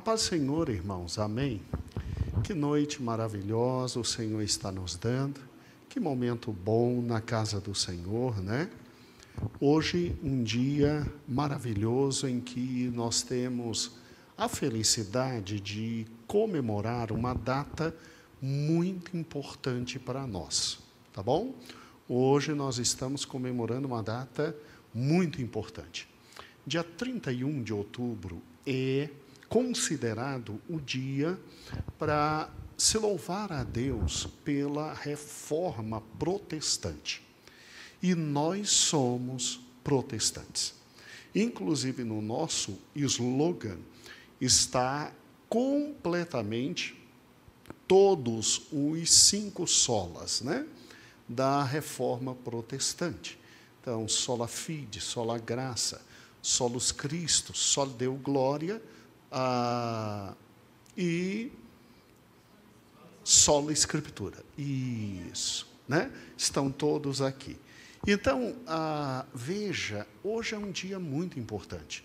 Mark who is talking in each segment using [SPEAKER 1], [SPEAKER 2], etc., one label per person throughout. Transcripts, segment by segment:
[SPEAKER 1] paz do Senhor, irmãos, amém? Que noite maravilhosa o Senhor está nos dando, que momento bom na casa do Senhor, né? Hoje, um dia maravilhoso em que nós temos a felicidade de comemorar uma data muito importante para nós, tá bom? Hoje nós estamos comemorando uma data muito importante. Dia 31 de outubro é considerado o dia para se louvar a Deus pela reforma protestante. E nós somos protestantes. Inclusive, no nosso slogan está completamente todos os 5 solas, né, da reforma protestante. Então, sola fide, sola graça, solus Christus, só deu glória e sola escritura. Isso, né? Estão todos aqui. Então, veja, hoje é um dia muito importante.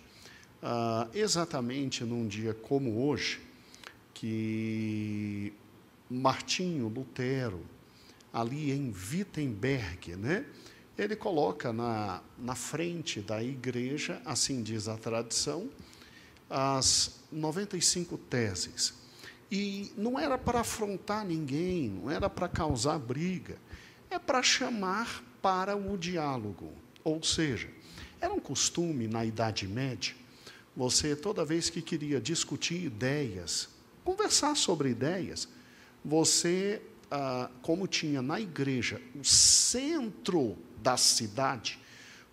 [SPEAKER 1] Exatamente num dia como hoje, que Martinho Lutero, ali em Wittenberg, né, ele coloca na frente da igreja, assim diz a tradição, as 95 teses. E não era para afrontar ninguém, não era para causar briga, é para chamar para o diálogo. Ou seja, era um costume na Idade Média, você, toda vez que queria discutir ideias, conversar sobre ideias, você, como tinha na igreja o centro da cidade,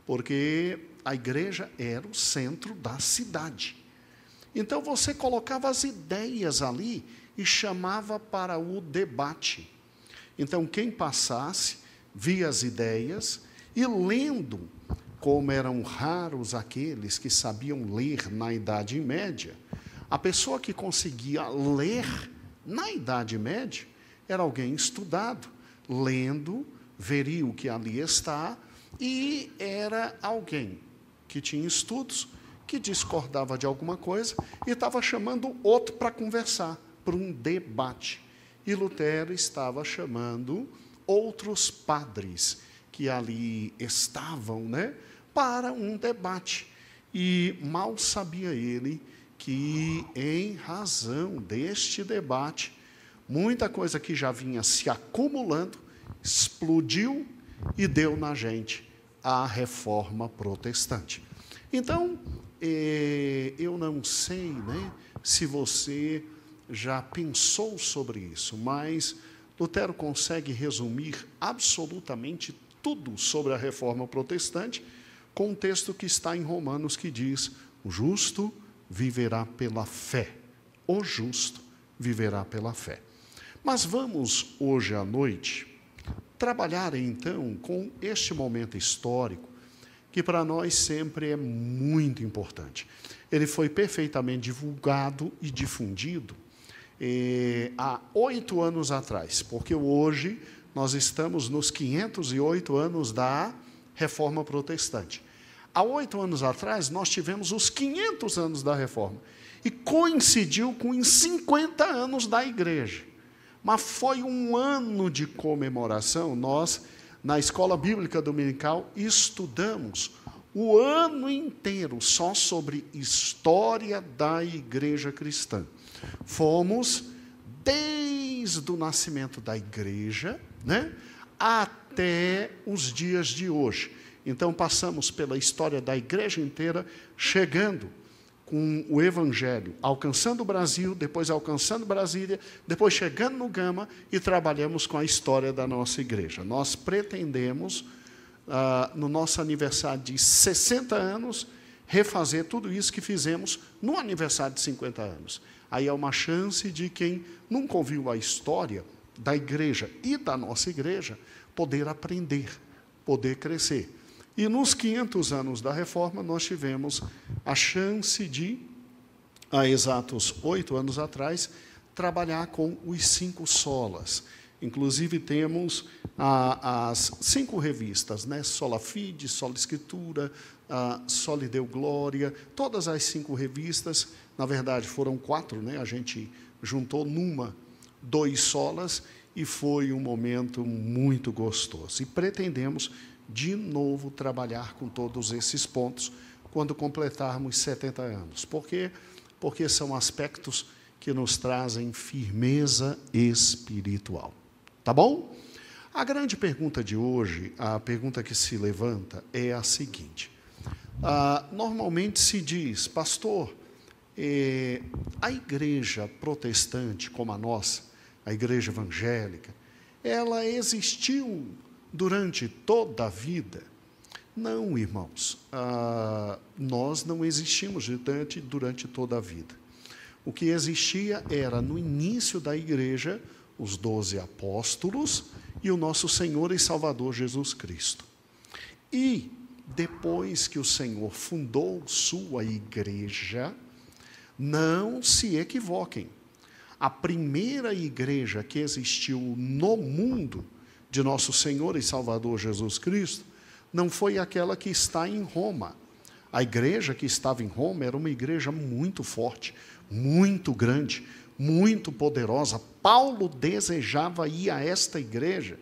[SPEAKER 1] porque a igreja era o centro da cidade. Então, você colocava as ideias ali e chamava para o debate. Então, quem passasse, via as ideias e lendo, como eram raros aqueles que sabiam ler na Idade Média, a pessoa que conseguia ler na Idade Média era alguém estudado, lendo, veria o que ali está, e era alguém que tinha estudos, que discordava de alguma coisa e estava chamando outro para conversar, para um debate. E Lutero estava chamando outros padres que ali estavam, né, para um debate. E mal sabia ele que, em razão deste debate, muita coisa que já vinha se acumulando, explodiu e deu na gente a reforma protestante. Então, eu não sei, né, se você já pensou sobre isso, mas Lutero consegue resumir absolutamente tudo sobre a reforma protestante com um texto que está em Romanos que diz: o justo viverá pela fé. O justo viverá pela fé. Mas vamos, hoje à noite, trabalhar então com este momento histórico que para nós sempre é muito importante. Ele foi perfeitamente divulgado e difundido há 8 anos atrás, porque hoje nós estamos nos 508 anos da Reforma Protestante. Há 8 anos atrás, nós tivemos os 500 anos da Reforma, e coincidiu com os 50 anos da Igreja. Mas foi um ano de comemoração. Nós, na Escola Bíblica Dominical, estudamos o ano inteiro só sobre história da Igreja cristã. Fomos desde o nascimento da igreja, né, até os dias de hoje. Então, passamos pela história da igreja inteira, chegando com o Evangelho, alcançando o Brasil, depois alcançando Brasília, depois chegando no Gama, e trabalhamos com a história da nossa igreja. Nós pretendemos, no nosso aniversário de 60 anos, refazer tudo isso que fizemos no aniversário de 50 anos. Aí é uma chance de quem nunca ouviu a história da igreja e da nossa igreja poder aprender, poder crescer. E nos 500 anos da Reforma, nós tivemos a chance de, há exatos 8 anos atrás, trabalhar com os 5 solas, Inclusive, temos as 5 revistas, né? Sola Fide, Sola Escritura, Soli Deo Glória, todas as 5 revistas, na verdade, foram 4, né? A gente juntou numa 2 solas, e foi um momento muito gostoso. E pretendemos, de novo, trabalhar com todos esses pontos quando completarmos 70 anos. Por quê? Porque são aspectos que nos trazem firmeza espiritual. Tá bom? A grande pergunta de hoje, a pergunta que se levanta, é a seguinte. Normalmente se diz, pastor, a igreja protestante como a nossa, a igreja evangélica, ela existiu durante toda a vida? Não, irmãos, nós não existimos durante toda a vida. O que existia era, no início da igreja, os 12 apóstolos e o nosso Senhor e Salvador Jesus Cristo. E, depois que o Senhor fundou sua igreja, não se equivoquem, a primeira igreja que existiu no mundo de nosso Senhor e Salvador Jesus Cristo não foi aquela que está em Roma. A igreja que estava em Roma era uma igreja muito forte, muito grande, muito poderosa. Paulo desejava ir a esta igreja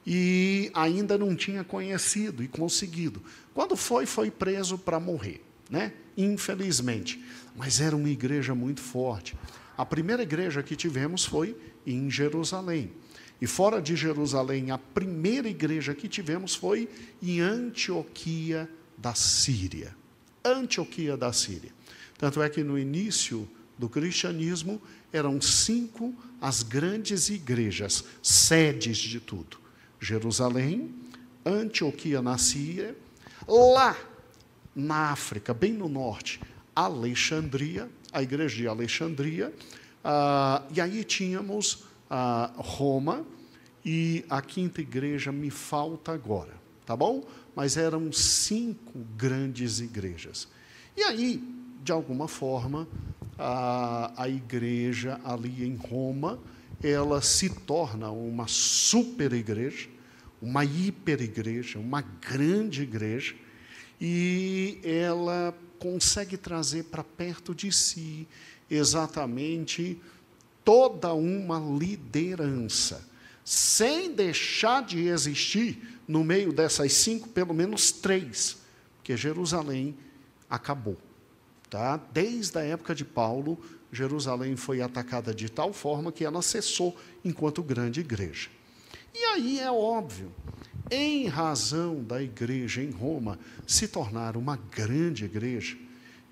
[SPEAKER 1] e ainda não tinha conhecido e conseguido. Quando foi preso para morrer, né? Infelizmente. Mas era uma igreja muito forte. A primeira igreja que tivemos foi em Jerusalém. E fora de Jerusalém, a primeira igreja que tivemos foi em Antioquia da Síria. Antioquia da Síria. Tanto é que no início do cristianismo eram 5 as grandes igrejas, sedes de tudo. Jerusalém, Antioquia na Síria, lá na África, bem no norte, Alexandria, a igreja de Alexandria, e aí tínhamos Roma, e a 5ª igreja me falta agora, tá bom? Mas eram 5 grandes igrejas. E aí, de alguma forma, a igreja ali em Roma, ela se torna uma super igreja, uma hiper igreja, uma grande igreja, e ela consegue trazer para perto de si exatamente toda uma liderança, sem deixar de existir no meio dessas 5, pelo menos 3, porque Jerusalém acabou. Tá? Desde a época de Paulo, Jerusalém foi atacada de tal forma que ela cessou enquanto grande igreja. E aí é óbvio, em razão da igreja em Roma se tornar uma grande igreja,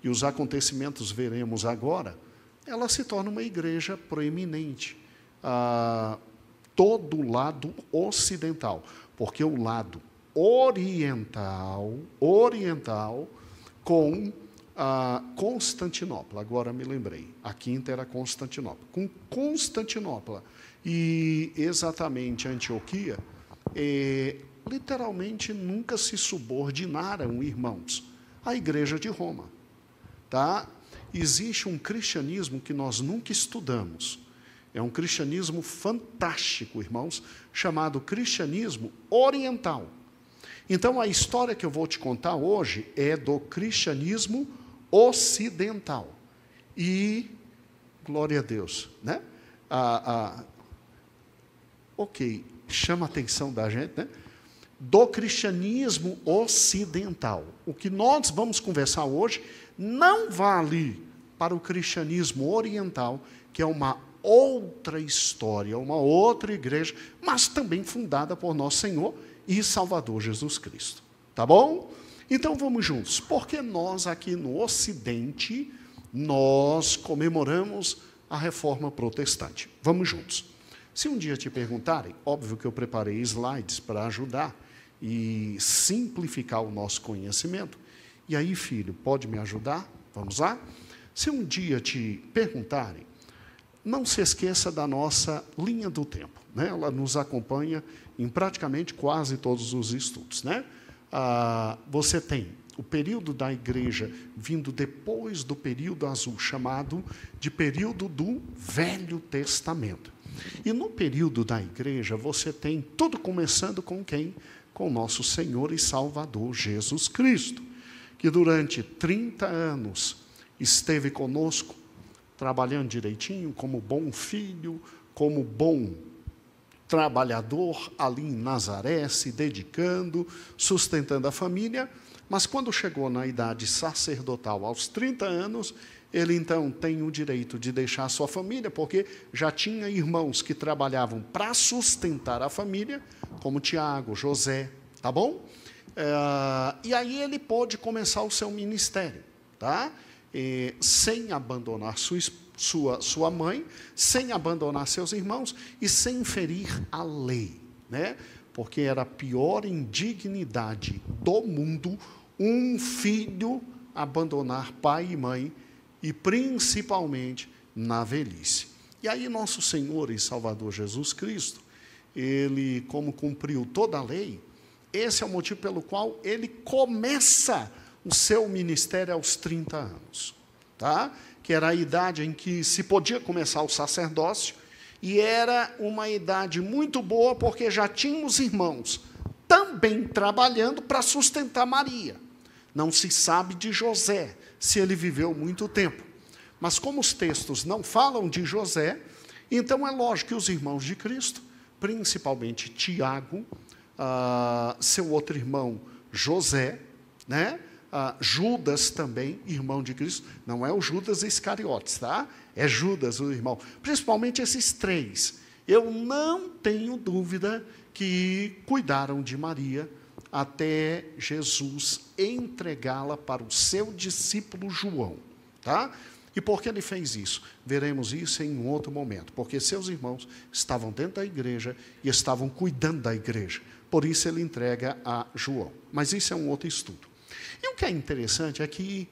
[SPEAKER 1] e os acontecimentos veremos agora, ela se torna uma igreja proeminente, todo o lado ocidental, porque o lado oriental com Constantinopla, agora me lembrei, a 5ª era Constantinopla. Com Constantinopla e exatamente Antioquia, literalmente nunca se subordinaram, irmãos, à igreja de Roma. Tá? Existe um cristianismo que nós nunca estudamos. É um cristianismo fantástico, irmãos, chamado cristianismo oriental. Então, a história que eu vou te contar hoje é do cristianismo ocidental. E, glória a Deus, né? Ok, chama a atenção da gente, né? Do cristianismo ocidental. O que nós vamos conversar hoje não vale para o cristianismo oriental, que é uma outra história, uma outra igreja, mas também fundada por nosso Senhor e Salvador Jesus Cristo. Tá bom? Então vamos juntos, porque nós aqui no Ocidente, nós comemoramos a Reforma Protestante. Vamos juntos. Se um dia te perguntarem, óbvio que eu preparei slides para ajudar e simplificar o nosso conhecimento. E aí, filho, pode me ajudar? Vamos lá? Se um dia te perguntarem, não se esqueça da nossa linha do tempo, né? Ela nos acompanha em praticamente quase todos os estudos, né? Você tem o período da igreja vindo depois do período azul, chamado de período do Velho Testamento. E no período da igreja, você tem tudo começando com quem? Com nosso Senhor e Salvador Jesus Cristo, que durante 30 anos esteve conosco, trabalhando direitinho, como bom filho, como bom trabalhador ali em Nazaré, se dedicando, sustentando a família, mas quando chegou na idade sacerdotal, aos 30 anos, ele então tem o direito de deixar a sua família, porque já tinha irmãos que trabalhavam para sustentar a família, como Tiago, José, tá bom? E aí ele pôde começar o seu ministério, tá? Sem abandonar sua mãe, sem abandonar seus irmãos e sem ferir a lei, né? Porque era a pior indignidade do mundo um filho abandonar pai e mãe, e principalmente na velhice. E aí nosso Senhor e Salvador Jesus Cristo, ele, como cumpriu toda a lei, esse é o motivo pelo qual ele começa o seu ministério aos 30 anos, tá? Que era a idade em que se podia começar o sacerdócio, e era uma idade muito boa, porque já tínhamos irmãos também trabalhando para sustentar Maria. Não se sabe de José, se ele viveu muito tempo. Mas como os textos não falam de José, então é lógico que os irmãos de Cristo, principalmente Tiago, seu outro irmão José, né? Judas também, irmão de Cristo, não é o Judas Iscariotes, tá? É Judas, o irmão. Principalmente esses três. Eu não tenho dúvida que cuidaram de Maria até Jesus entregá-la para o seu discípulo João, tá? E por que ele fez isso? Veremos isso em um outro momento, porque seus irmãos estavam dentro da igreja e estavam cuidando da igreja. Por isso ele entrega a João. Mas isso é um outro estudo. E o que é interessante é que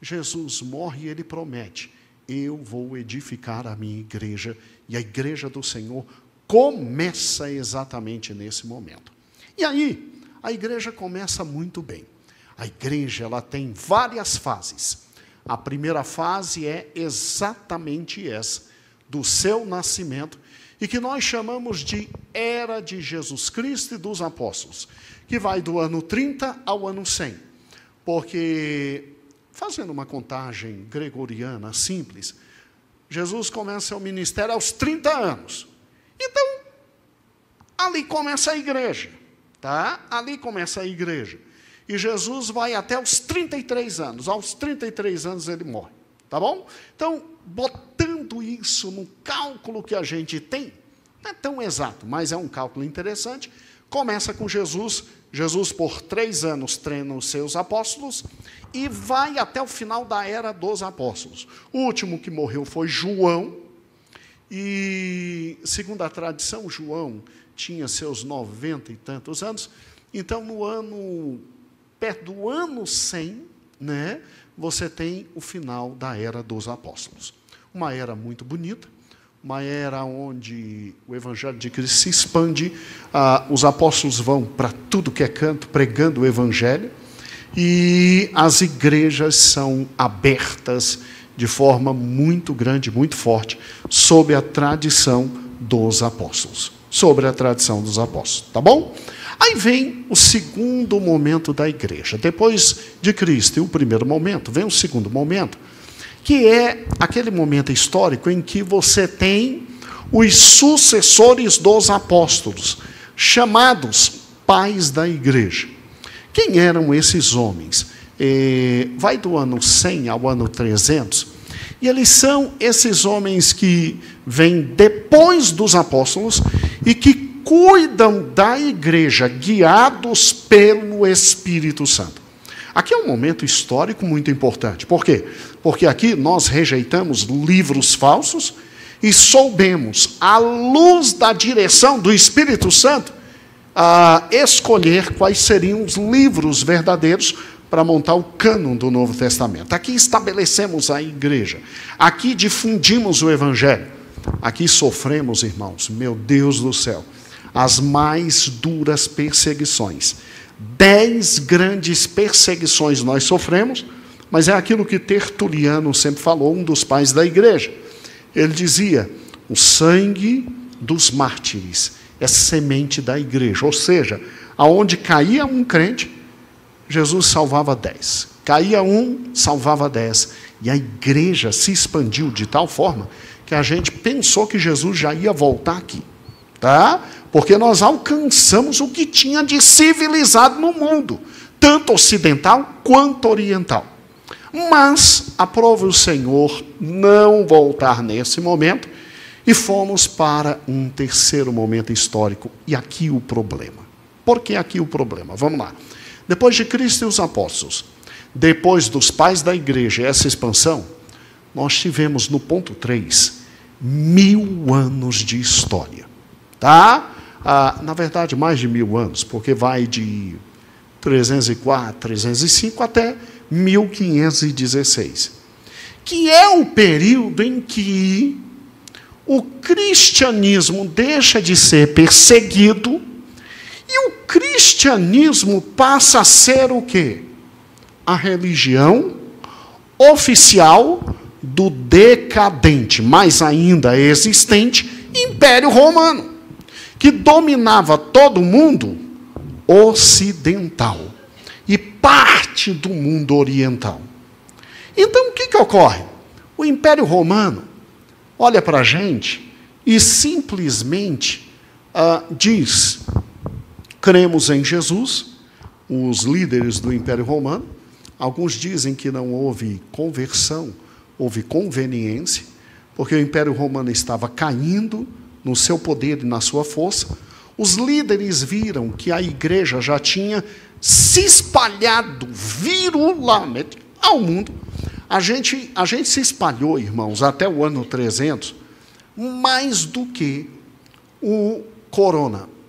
[SPEAKER 1] Jesus morre e ele promete: eu vou edificar a minha igreja, e a igreja do Senhor começa exatamente nesse momento. E aí, a igreja começa muito bem. A igreja, ela tem várias fases. A primeira fase é exatamente essa, do seu nascimento, e que nós chamamos de Era de Jesus Cristo e dos Apóstolos, que vai do ano 30 ao ano 100. Porque, fazendo uma contagem gregoriana simples, Jesus começa seu ministério aos 30 anos. Então, ali começa a igreja, tá? Ali começa a igreja. E Jesus vai até os 33 anos. Aos 33 anos ele morre, tá bom? Então, botando isso no cálculo que a gente tem, não é tão exato, mas é um cálculo interessante. Começa com Jesus. Jesus, por 3 anos, treina os seus apóstolos e vai até o final da era dos apóstolos. O último que morreu foi João. E, segundo a tradição, João tinha seus 90 e tantos anos. Então, perto do ano 100, né, você tem o final da era dos apóstolos. Uma era muito bonita, uma era onde o Evangelho de Cristo se expande, os apóstolos vão para tudo que é canto, pregando o Evangelho, e as igrejas são abertas de forma muito grande, muito forte, sob a tradição dos apóstolos. Sobre a tradição dos apóstolos, tá bom? Aí vem o segundo momento da igreja. Depois de Cristo e o primeiro momento, vem o segundo momento, que é aquele momento histórico em que você tem os sucessores dos apóstolos, chamados pais da igreja. Quem eram esses homens? Vai do ano 100 ao ano 300, e eles são esses homens que vêm depois dos apóstolos e que cuidam da igreja, guiados pelo Espírito Santo. Aqui é um momento histórico muito importante. Por quê? Porque aqui nós rejeitamos livros falsos e soubemos, à luz da direção do Espírito Santo, escolher quais seriam os livros verdadeiros para montar o cânon do Novo Testamento. Aqui estabelecemos a igreja. Aqui difundimos o Evangelho. Aqui sofremos, irmãos, meu Deus do céu, as mais duras perseguições. 10 grandes perseguições nós sofremos, mas é aquilo que Tertuliano sempre falou, um dos pais da igreja. Ele dizia: O sangue dos mártires é semente da igreja. Ou seja, aonde caía um crente, Jesus salvava 10. Caía um, salvava 10. E a igreja se expandiu de tal forma que a gente pensou que Jesus já ia voltar aqui. Tá? Porque nós alcançamos o que tinha de civilizado no mundo, tanto ocidental quanto oriental. Mas aprove o Senhor não voltar nesse momento e fomos para um terceiro momento histórico. E aqui o problema. Por que aqui o problema? Vamos lá. Depois de Cristo e os apóstolos, depois dos pais da igreja, essa expansão, nós tivemos no ponto 3, 1000 anos de história. Tá? Na verdade, mais de 1000 anos, porque vai de 304, 305 até 1516. Que é o período em que o cristianismo deixa de ser perseguido e o cristianismo passa a ser o quê? A religião oficial do decadente, mais ainda existente, Império Romano, que dominava todo o mundo ocidental e parte do mundo oriental. Então, o que ocorre? O Império Romano olha para a gente e simplesmente diz: cremos em Jesus. Os líderes do Império Romano, alguns dizem que não houve conversão, houve conveniência, porque o Império Romano estava caindo no seu poder e na sua força. Os líderes viram que a igreja já tinha se espalhado virulamente ao mundo. A gente se espalhou, irmãos, até o ano 300, mais do que o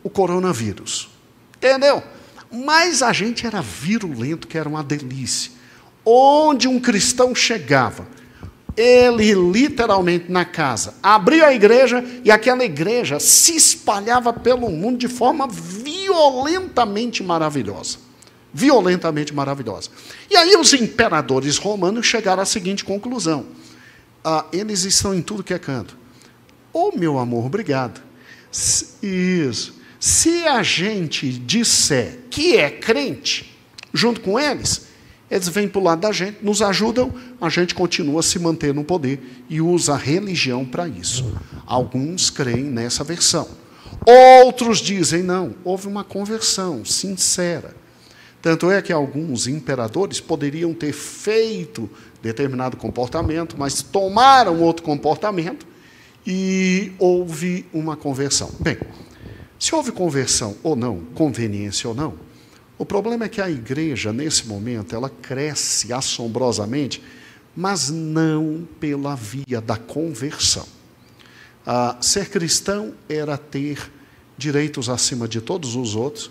[SPEAKER 1] coronavírus. Entendeu? Mas a gente era virulento, que era uma delícia. Onde um cristão chegava, ele literalmente na casa abria a igreja e aquela igreja se espalhava pelo mundo de forma violentamente maravilhosa. Violentamente maravilhosa. E aí os imperadores romanos chegaram à seguinte conclusão: eles estão em tudo que é canto. Oh, meu amor, obrigado. Isso. Se a gente disser que é crente, junto com eles vêm para o lado da gente, nos ajudam, a gente continua a se manter no poder e usa a religião para isso. Alguns creem nessa versão. Outros dizem, não, houve uma conversão sincera. Tanto é que alguns imperadores poderiam ter feito determinado comportamento, mas tomaram outro comportamento e houve uma conversão. Bem, se houve conversão ou não, conveniência ou não, o problema é que a igreja, nesse momento, ela cresce assombrosamente, mas não pela via da conversão. Ser cristão era ter direitos acima de todos os outros,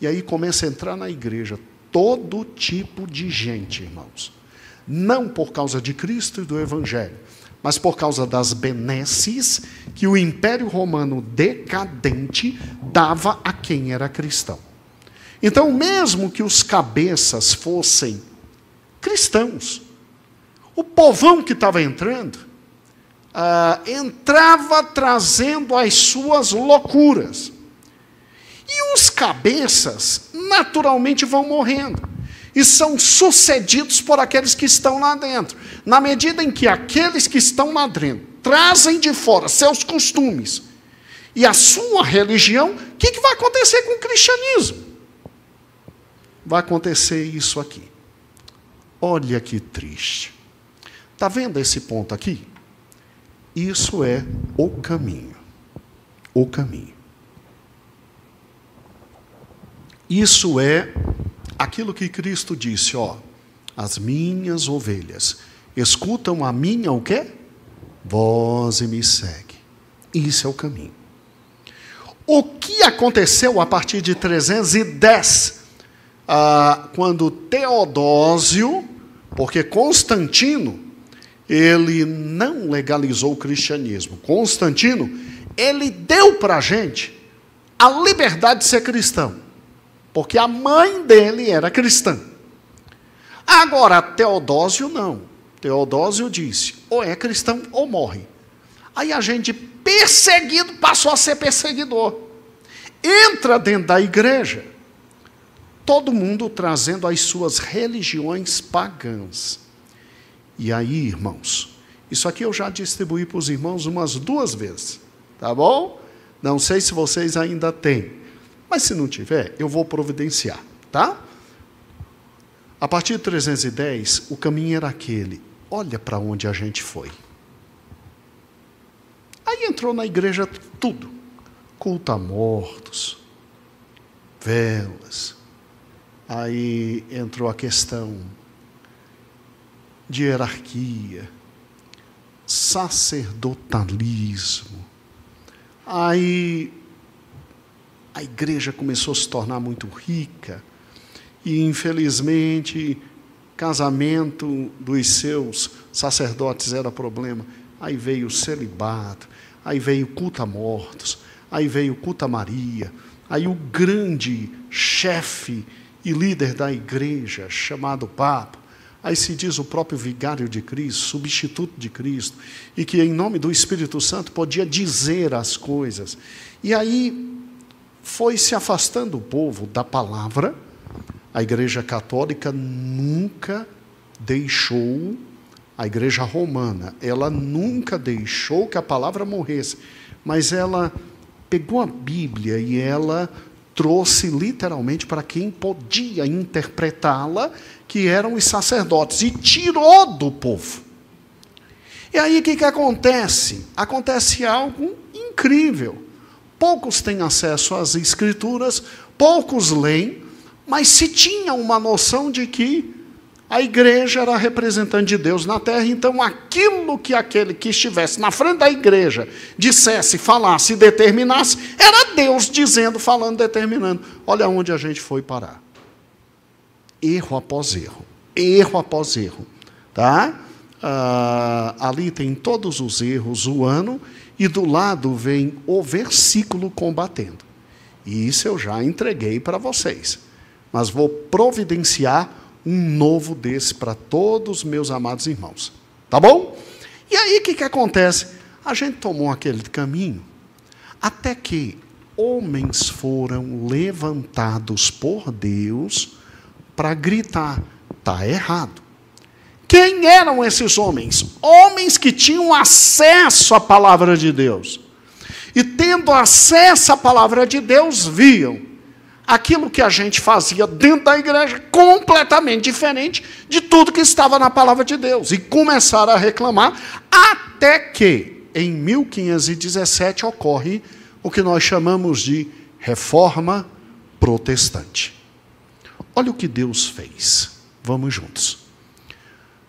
[SPEAKER 1] e aí começa a entrar na igreja todo tipo de gente, irmãos. Não por causa de Cristo e do Evangelho, mas por causa das benesses que o Império Romano decadente dava a quem era cristão. Então, mesmo que os cabeças fossem cristãos, o povão que estava entrando, entrava trazendo as suas loucuras. E os cabeças, naturalmente, vão morrendo. E são sucedidos por aqueles que estão lá dentro. Na medida em que aqueles que estão lá dentro trazem de fora seus costumes e a sua religião, o que vai acontecer com o cristianismo? Vai acontecer isso aqui. Olha que triste. Está vendo esse ponto aqui? Isso é o caminho. O caminho. Isso é aquilo que Cristo disse, ó, as minhas ovelhas escutam a minha o quê? Voz e me seguem. Isso é o caminho. O que aconteceu a partir de 310, quando Teodósio, porque Constantino, ele não legalizou o cristianismo. Constantino, ele deu para a gente a liberdade de ser cristão. Porque a mãe dele era cristã. Agora, Teodósio não. Teodósio disse, ou é cristão ou morre. Aí a gente, perseguido, passou a ser perseguidor. Entra dentro da igreja, todo mundo trazendo as suas religiões pagãs. E aí, irmãos, isso aqui eu já distribuí para os irmãos umas 2 vezes, tá bom? Não sei se vocês ainda têm, mas se não tiver, eu vou providenciar, tá? A partir de 310, o caminho era aquele. Olha para onde a gente foi. Aí entrou na igreja tudo. Culto a mortos, velas. Aí entrou a questão de hierarquia, sacerdotalismo. Aí a igreja começou a se tornar muito rica e, infelizmente, casamento dos seus sacerdotes era problema. Aí veio o celibato, aí veio o culto a mortos, aí veio o culto a Maria, aí o grande chefe e líder da igreja, chamado Papa, aí se diz o próprio vigário de Cristo, substituto de Cristo, e que em nome do Espírito Santo podia dizer as coisas. E aí foi se afastando o povo da palavra. A igreja católica nunca deixou, a igreja romana, ela nunca deixou que a palavra morresse, mas ela pegou a Bíblia e ela trouxe literalmente para quem podia interpretá-la, que eram os sacerdotes, e tirou do povo. E aí o que acontece? Acontece algo incrível. Poucos têm acesso às Escrituras, poucos leem, mas se tinha uma noção de que a igreja era representante de Deus na terra, então aquilo que aquele que estivesse na frente da igreja dissesse, falasse, determinasse, era Deus dizendo, falando, determinando. Olha onde a gente foi parar. Erro após erro. Erro após erro. Tá? Ali tem todos os erros, o ano, e do lado vem o versículo combatendo. E isso eu já entreguei para vocês. Mas vou providenciar um novo desse para todos os meus amados irmãos. Tá bom? E aí o que acontece? A gente tomou aquele caminho até que homens foram levantados por Deus para gritar, está errado. Quem eram esses homens? Homens que tinham acesso à palavra de Deus. E tendo acesso à palavra de Deus, viam aquilo que a gente fazia dentro da igreja completamente diferente de tudo que estava na palavra de Deus. E começaram a reclamar, até que, em 1517, ocorre o que nós chamamos de Reforma Protestante. Olha o que Deus fez. Vamos juntos.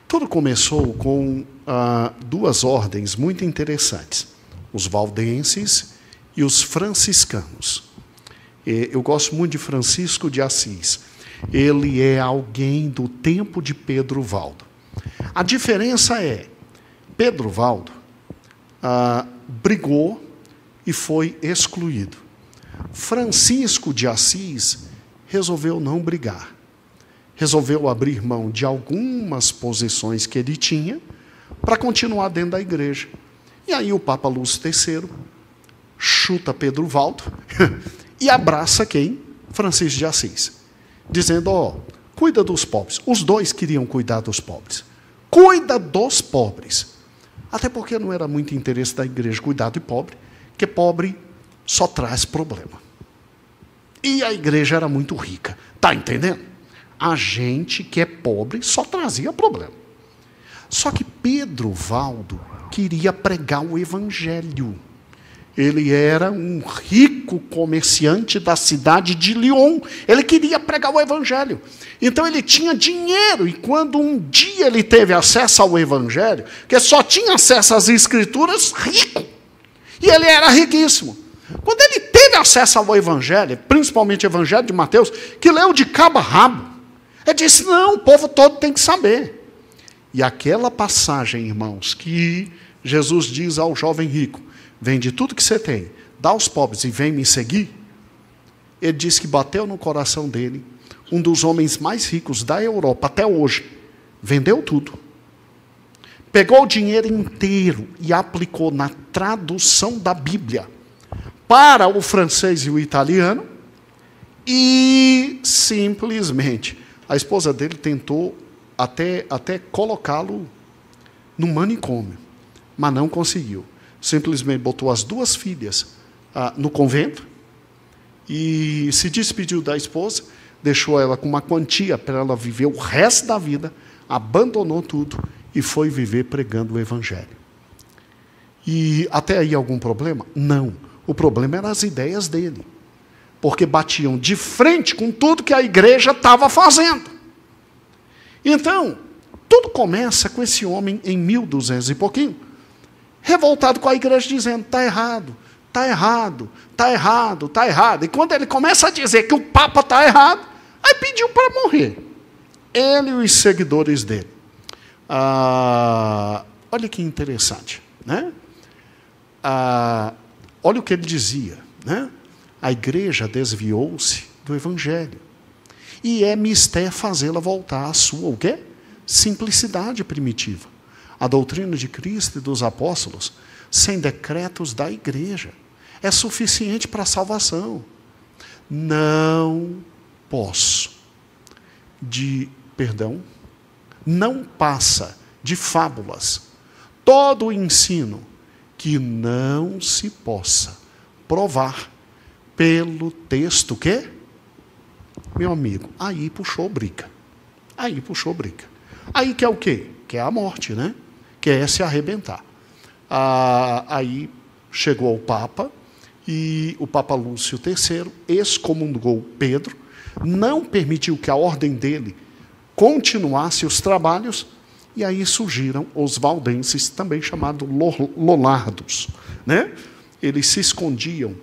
[SPEAKER 1] Tudo começou com 2 ordens muito interessantes. Os valdenses e os franciscanos. Eu gosto muito de Francisco de Assis. Ele é alguém do tempo de Pedro Valdo. A diferença é, Pedro Valdo brigou e foi excluído. Francisco de Assis resolveu não brigar. Resolveu abrir mão de algumas posições que ele tinha para continuar dentro da igreja. E aí o Papa Lúcio III chuta Pedro Valdo e abraça quem? Francisco de Assis. Dizendo, cuida dos pobres. Os dois queriam cuidar dos pobres. Cuida dos pobres. Até porque não era muito interesse da igreja cuidar de pobre, porque pobre só traz problema. E a igreja era muito rica. Está entendendo? A gente que é pobre só trazia problema. Só que Pedro Valdo queria pregar o evangelho. Ele era um rico comerciante da cidade de Lyon. Ele queria pregar o evangelho. Então ele tinha dinheiro. E quando um dia ele teve acesso ao evangelho, que só tinha acesso às escrituras, rico. E ele era riquíssimo. Quando ele teve acesso ao evangelho, principalmente o evangelho de Mateus, que leu de cabo a rabo, ele disse, não, o povo todo tem que saber. E aquela passagem, irmãos, que Jesus diz ao jovem rico, vende tudo que você tem, dá aos pobres e vem me seguir. Ele disse que bateu no coração dele, um dos homens mais ricos da Europa até hoje, vendeu tudo, pegou o dinheiro inteiro e aplicou na tradução da Bíblia para o francês e o italiano, e simplesmente a esposa dele tentou até colocá-lo no manicômio, mas não conseguiu. Simplesmente botou as duas filhas no convento e se despediu da esposa, deixou ela com uma quantia para ela viver o resto da vida, abandonou tudo e foi viver pregando o Evangelho. E até aí algum problema? Não. O problema eram as ideias dele, porque batiam de frente com tudo que a igreja estava fazendo. Então, tudo começa com esse homem em 1200 e pouquinho, revoltado com a igreja, dizendo, está errado, está errado, está errado, está errado. E quando ele começa a dizer que o Papa está errado, aí pediu para morrer. Ele e os seguidores dele. Olha que interessante, né? Olha o que ele dizia, né? A igreja desviou-se do Evangelho. E é mister fazê-la voltar à sua, o quê? Simplicidade primitiva. A doutrina de Cristo e dos apóstolos, sem decretos da igreja, é suficiente para a salvação. Não passa de fábulas todo o ensino que não se possa provar pelo texto que, meu amigo, aí puxou briga. Aí que é o quê? Que é a morte, né? Que é se arrebentar. Aí chegou ao Papa, e o Papa Lúcio III excomungou Pedro, não permitiu que a ordem dele continuasse os trabalhos, e aí surgiram os valdenses, também chamados Lollardos, né? Eles se escondiam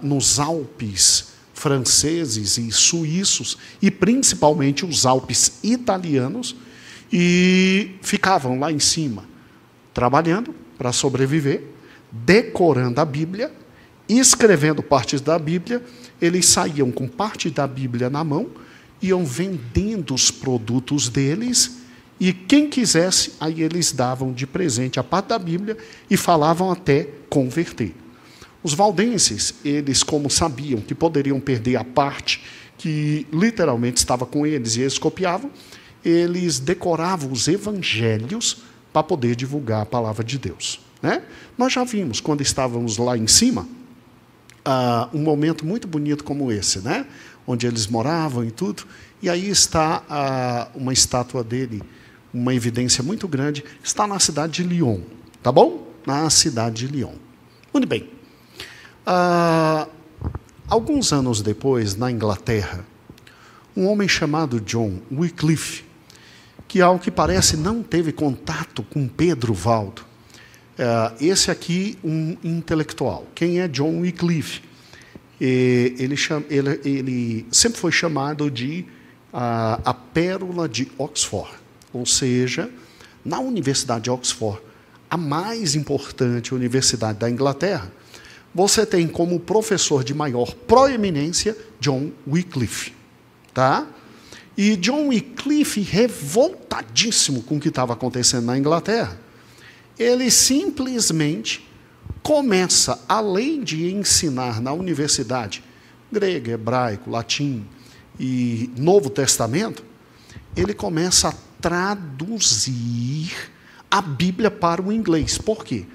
[SPEAKER 1] nos Alpes franceses e suíços, e principalmente os Alpes italianos, e ficavam lá em cima, trabalhando para sobreviver, decorando a Bíblia, escrevendo partes da Bíblia. Eles saíam com parte da Bíblia na mão, iam vendendo os produtos deles, e quem quisesse, aí eles davam de presente a parte da Bíblia e falavam até converter. Os valdenses, eles, como sabiam que poderiam perder a parte que literalmente estava com eles e eles copiavam, eles decoravam os evangelhos para poder divulgar a palavra de Deus, né? Nós já vimos, quando estávamos lá em cima, um momento muito bonito como esse, né? Onde eles moravam e tudo, e aí está uma estátua dele, uma evidência muito grande, está na cidade de Lyon, tá bom? Na cidade de Lyon. Muito bem. Alguns anos depois, na Inglaterra, um homem chamado John Wycliffe, que ao que parece não teve contato com Pedro Valdo, esse aqui, um intelectual. Quem é John Wycliffe? Ele sempre foi chamado de a pérola de Oxford, ou seja, na Universidade de Oxford, a mais importante universidade da Inglaterra, você tem como professor de maior proeminência John Wycliffe, tá? E John Wycliffe, revoltadíssimo com o que estava acontecendo na Inglaterra, ele simplesmente começa, além de ensinar na universidade grego, hebraico, latim e Novo Testamento, ele começa a traduzir a Bíblia para o inglês. Por quê?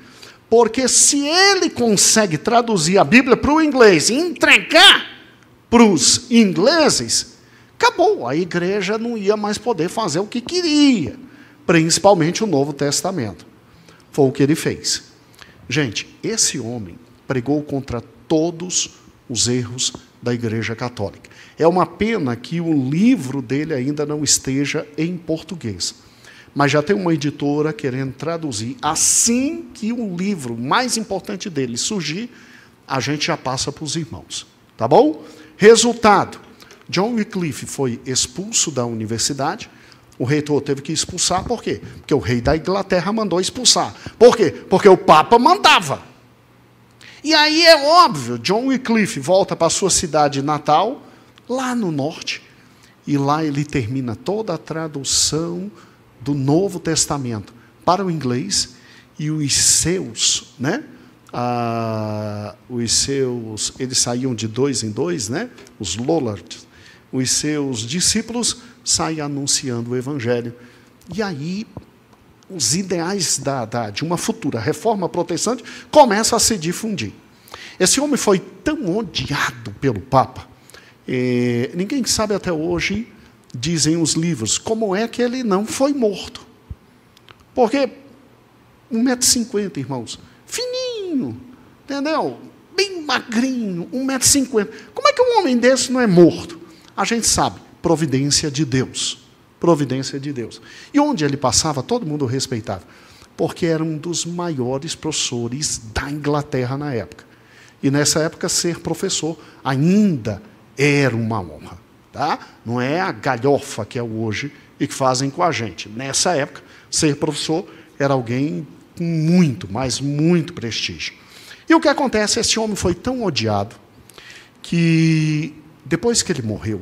[SPEAKER 1] Porque se ele consegue traduzir a Bíblia para o inglês e entregar para os ingleses, acabou. A igreja não ia mais poder fazer o que queria, principalmente o Novo Testamento. Foi o que ele fez. Gente, esse homem pregou contra todos os erros da Igreja Católica. É uma pena que o livro dele ainda não esteja em português. Mas já tem uma editora querendo traduzir. Assim que o livro mais importante dele surgir, a gente já passa para os irmãos. Tá bom? Resultado. John Wycliffe foi expulso da universidade. O reitor teve que expulsar. Por quê? Porque o rei da Inglaterra mandou expulsar. Por quê? Porque o Papa mandava. E aí é óbvio, John Wycliffe volta para a sua cidade natal, lá no norte, e lá ele termina toda a tradução do Novo Testamento para o inglês, e os seus, né? Eles saíam de 2 em 2, né? Os Lollards, os seus discípulos saem anunciando o Evangelho. E aí, os ideais de uma futura reforma protestante começam a se difundir. Esse homem foi tão odiado pelo Papa, ninguém sabe até hoje, dizem os livros, como é que ele não foi morto. Porque 1,50 m, irmãos, fininho, entendeu? Bem magrinho, 1,50 m. Como é que um homem desse não é morto? A gente sabe, providência de Deus. Providência de Deus. E onde ele passava, todo mundo o respeitava, porque era um dos maiores professores da Inglaterra na época. E nessa época, ser professor ainda era uma honra. Tá? Não é a galhofa que é hoje e que fazem com a gente. Nessa época, ser professor era alguém com muito, mas muito prestígio. E o que acontece? Esse homem foi tão odiado que, depois que ele morreu,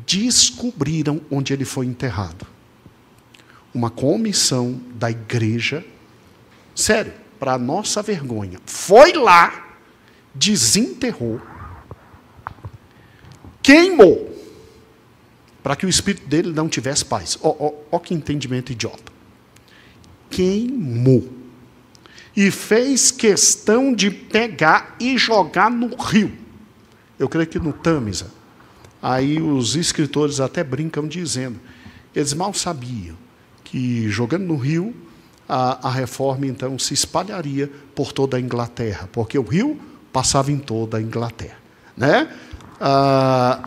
[SPEAKER 1] descobriram onde ele foi enterrado. Uma comissão da igreja, sério, para nossa vergonha, foi lá, desenterrou, queimou, para que o espírito dele não tivesse paz. Ó que entendimento idiota. Queimou. E fez questão de pegar e jogar no rio. Eu creio que no Tâmisa. Aí os escritores até brincam dizendo, eles mal sabiam que jogando no rio, a reforma então se espalharia por toda a Inglaterra, porque o rio passava em toda a Inglaterra, né?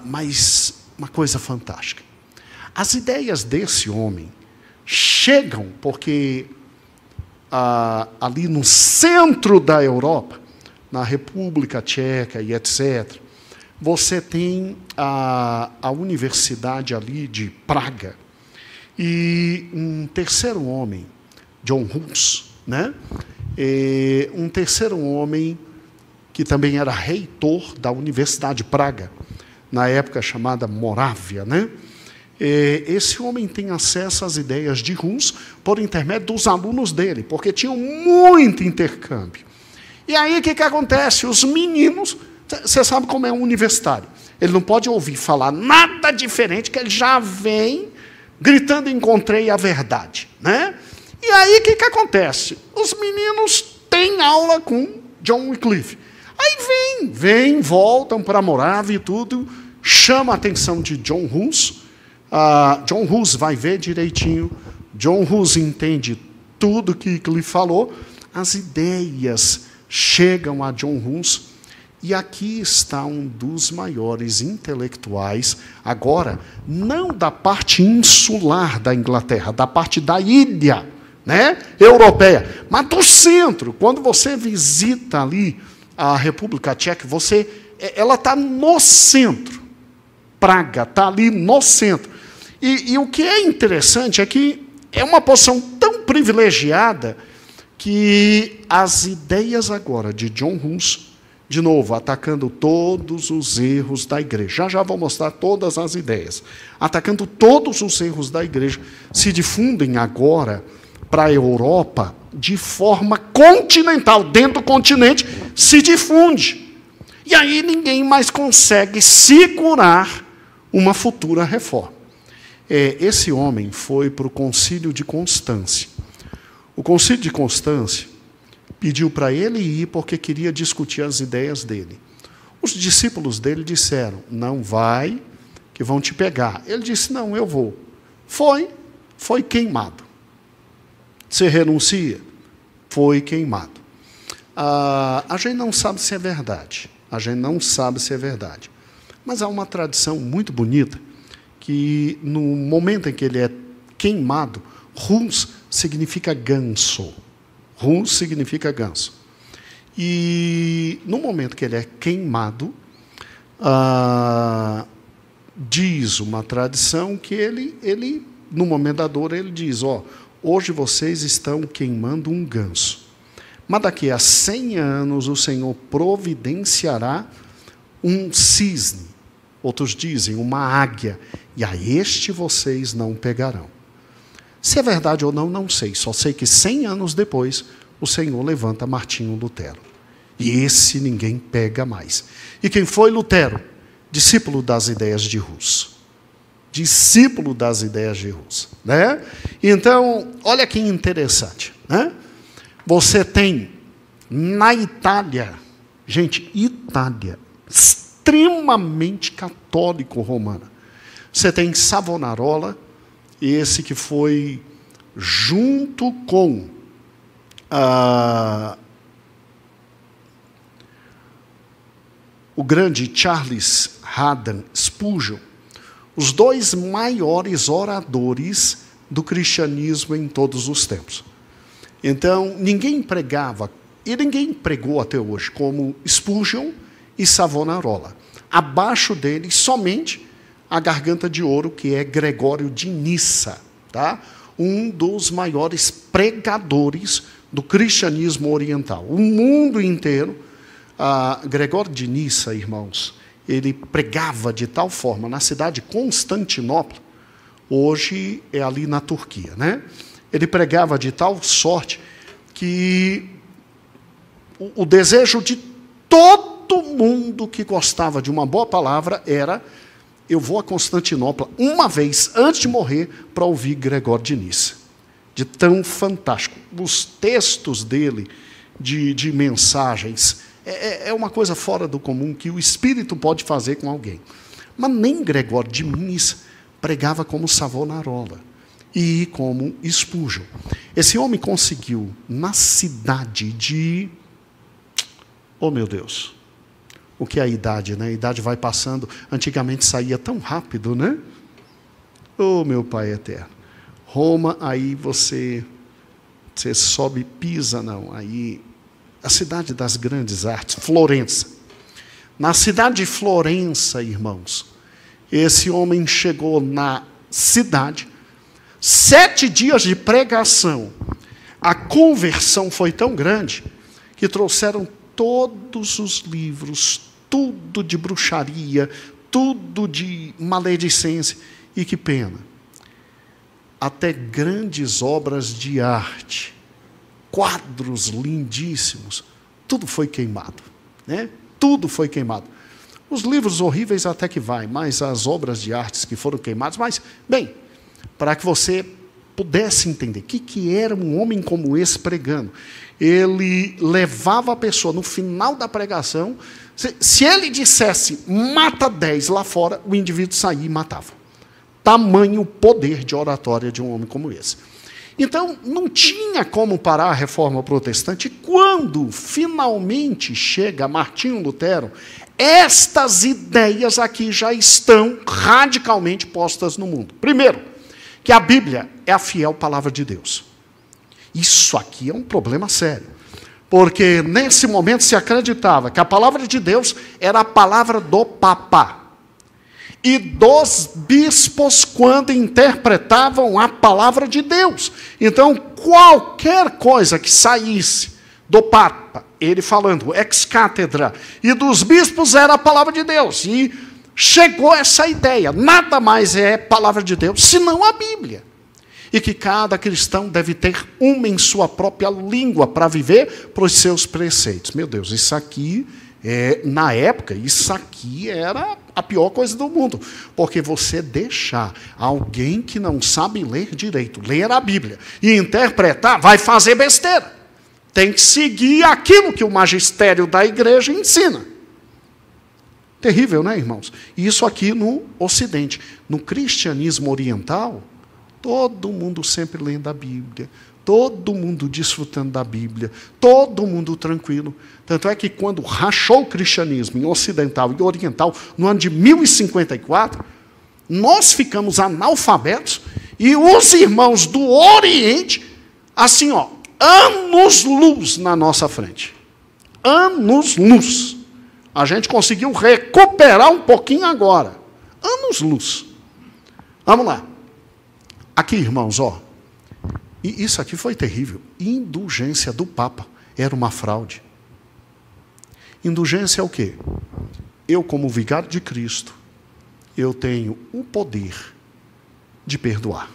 [SPEAKER 1] Mas uma coisa fantástica. As ideias desse homem chegam porque ali no centro da Europa, na República Tcheca e etc., você tem a Universidade ali de Praga, e um terceiro homem, John Hus, né? Um terceiro homem que também era reitor da Universidade de Praga, na época chamada Morávia, né? Esse homem tem acesso às ideias de Hus por intermédio dos alunos dele, porque tinham muito intercâmbio. E aí o que acontece? Os meninos, você sabe como é um universitário, ele não pode ouvir falar nada diferente, que ele já vem gritando, encontrei a verdade, né? E aí o que acontece? Os meninos têm aula com John Wycliffe. Aí voltam para Morávia e tudo, chama a atenção de John Hus. John Hus vai ver direitinho, John Hus entende tudo que Wycliffe falou, as ideias chegam a John Hus, e aqui está um dos maiores intelectuais, agora, não da parte insular da Inglaterra, da parte da ilha, né, europeia, mas do centro. Quando você visita ali a República Tcheca, ela está no centro. Praga está ali no centro. E o que é interessante é que é uma posição tão privilegiada que as ideias agora de John Hus, de novo, atacando todos os erros da igreja. Já vou mostrar todas as ideias. Atacando todos os erros da igreja, se difundem agora para a Europa de forma continental. Dentro do continente se difunde. E aí ninguém mais consegue segurar uma futura reforma. Esse homem foi para o Concílio de Constância. O Concílio de Constância pediu para ele ir porque queria discutir as ideias dele. Os discípulos dele disseram, não vai, que vão te pegar. Ele disse, não, eu vou. Foi queimado. Você renuncia? Foi queimado. A gente não sabe se é verdade. A gente não sabe se é verdade. Mas há uma tradição muito bonita que, no momento em que ele é queimado, Hus significa ganso. Hus significa ganso. E, no momento que ele é queimado, diz uma tradição que ele, no momento da dor, ele diz, hoje vocês estão queimando um ganso. Mas daqui a 100 anos o Senhor providenciará um cisne. Outros dizem, uma águia. E a este vocês não pegarão. Se é verdade ou não, não sei. Só sei que 100 anos depois, o Senhor levanta Martinho Lutero. E esse ninguém pega mais. E quem foi Lutero? Discípulo das ideias de Hus. Discípulo das ideias de Hus. Né? Então, olha que interessante. Né? Você tem na Itália, gente, Itália, extremamente católico-romana. Você tem Savonarola, esse que foi junto com o grande Charles Haddon Spurgeon, os dois maiores oradores do cristianismo em todos os tempos. Então, ninguém pregava, e ninguém pregou até hoje, como Spurgeon e Savonarola. Abaixo deles, somente a garganta de ouro, que é Gregório de Nissa, tá? Um dos maiores pregadores do cristianismo oriental. O mundo inteiro, Gregório de Nissa, irmãos, ele pregava de tal forma na cidade de Constantinopla, hoje é ali na Turquia, né? Ele pregava de tal sorte que o desejo de todo mundo que gostava de uma boa palavra era: eu vou a Constantinopla uma vez antes de morrer para ouvir Gregório de Nissa. De tão fantástico. Os textos dele, de mensagens, é uma coisa fora do comum que o Espírito pode fazer com alguém. Mas nem Gregório de Nissa pregava como Savonarola e como Spurgeon. Esse homem conseguiu, na cidade de... Oh, meu Deus! O que é a idade, né? A idade vai passando. Antigamente saía tão rápido, né? Oh, meu Pai eterno. Roma, aí você sobe Pisa, não. Aí, a cidade das grandes artes, Florença. Na cidade de Florença, irmãos, esse homem chegou na cidade, 7 dias de pregação. A conversão foi tão grande que trouxeram todos os livros, tudo de bruxaria, tudo de maledicência. E que pena, até grandes obras de arte, quadros lindíssimos, tudo foi queimado, né? Tudo foi queimado. Os livros horríveis até que vai, mas as obras de artes que foram queimadas, mas, bem, para que você pudesse entender o que era um homem como esse pregando, ele levava a pessoa, no final da pregação, se ele dissesse, mata 10 lá fora, o indivíduo saía e matava. Tamanho poder de oratória de um homem como esse. Então, não tinha como parar a reforma protestante. Quando finalmente chega Martinho Lutero, estas ideias aqui já estão radicalmente postas no mundo. Primeiro, que a Bíblia é a fiel palavra de Deus. Isso aqui é um problema sério. Porque nesse momento se acreditava que a palavra de Deus era a palavra do Papa e dos bispos quando interpretavam a palavra de Deus. Então, qualquer coisa que saísse do Papa, ele falando ex cátedra, e dos bispos era a palavra de Deus. E chegou essa ideia, nada mais é palavra de Deus, senão a Bíblia. E que cada cristão deve ter uma em sua própria língua para viver para os seus preceitos. Meu Deus, isso aqui, na época, isso aqui era a pior coisa do mundo. Porque você deixar alguém que não sabe ler direito, ler a Bíblia e interpretar, vai fazer besteira. Tem que seguir aquilo que o magistério da igreja ensina. Terrível, né, irmãos? E isso aqui no Ocidente. No cristianismo oriental, todo mundo sempre lendo a Bíblia, todo mundo desfrutando da Bíblia, todo mundo tranquilo. Tanto é que quando rachou o cristianismo em ocidental e oriental, no ano de 1054, nós ficamos analfabetos e os irmãos do Oriente, assim, ó, anos-luz na nossa frente. Anos-luz. A gente conseguiu recuperar um pouquinho agora. Anos-luz. Vamos lá. Aqui, irmãos, ó. E isso aqui foi terrível. Indulgência do Papa era uma fraude. Indulgência é o quê? Eu, como vigário de Cristo, eu tenho o poder de perdoar.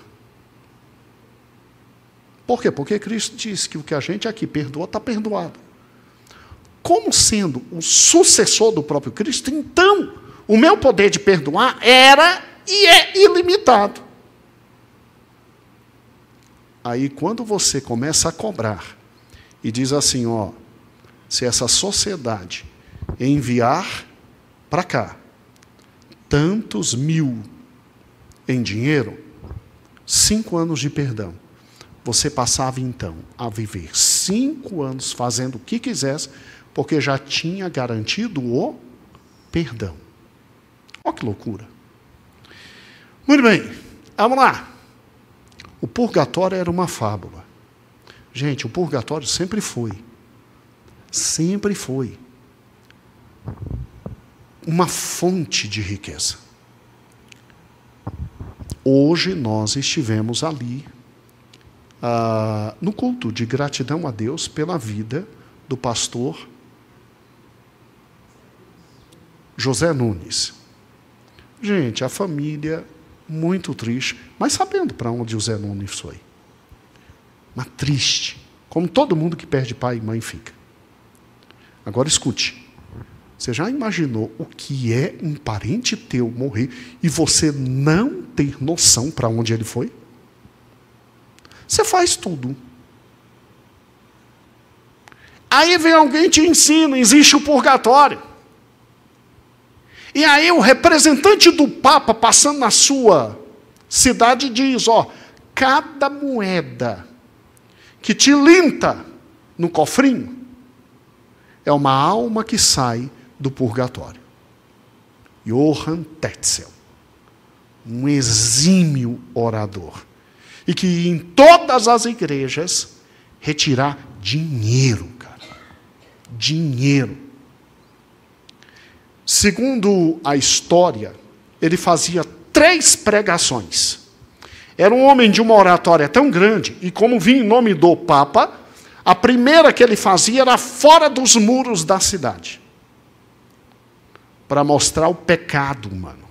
[SPEAKER 1] Por quê? Porque Cristo disse que o que a gente aqui perdoa está perdoado. Como sendo o sucessor do próprio Cristo, então, o meu poder de perdoar era e é ilimitado. Aí, quando você começa a cobrar e diz assim, ó, se essa sociedade enviar para cá tantos mil em dinheiro, 5 anos de perdão, você passava então a viver 5 anos fazendo o que quisesse, porque já tinha garantido o perdão. Olha que loucura. Muito bem, vamos lá. O purgatório era uma fábula. Gente, o purgatório sempre foi uma fonte de riqueza. Hoje nós estivemos ali no culto de gratidão a Deus pela vida do pastor José Nunes. Gente, a família muito triste, mas sabendo para onde o José Nunes foi. Mas triste, como todo mundo que perde pai e mãe fica. Agora escute, você já imaginou o que é um parente teu morrer e você não ter noção para onde ele foi? Você faz tudo. Aí vem alguém e te ensina, existe o purgatório. E aí o representante do Papa passando na sua cidade diz, ó, cada moeda que tilinta no cofrinho é uma alma que sai do purgatório. Johann Tetzel, um exímio orador, e que em todas as igrejas retirar dinheiro, cara. Dinheiro. Segundo a história, ele fazia 3 pregações. Era um homem de uma oratória tão grande, e como vinha em nome do Papa, a primeira que ele fazia era fora dos muros da cidade, para mostrar o pecado humano.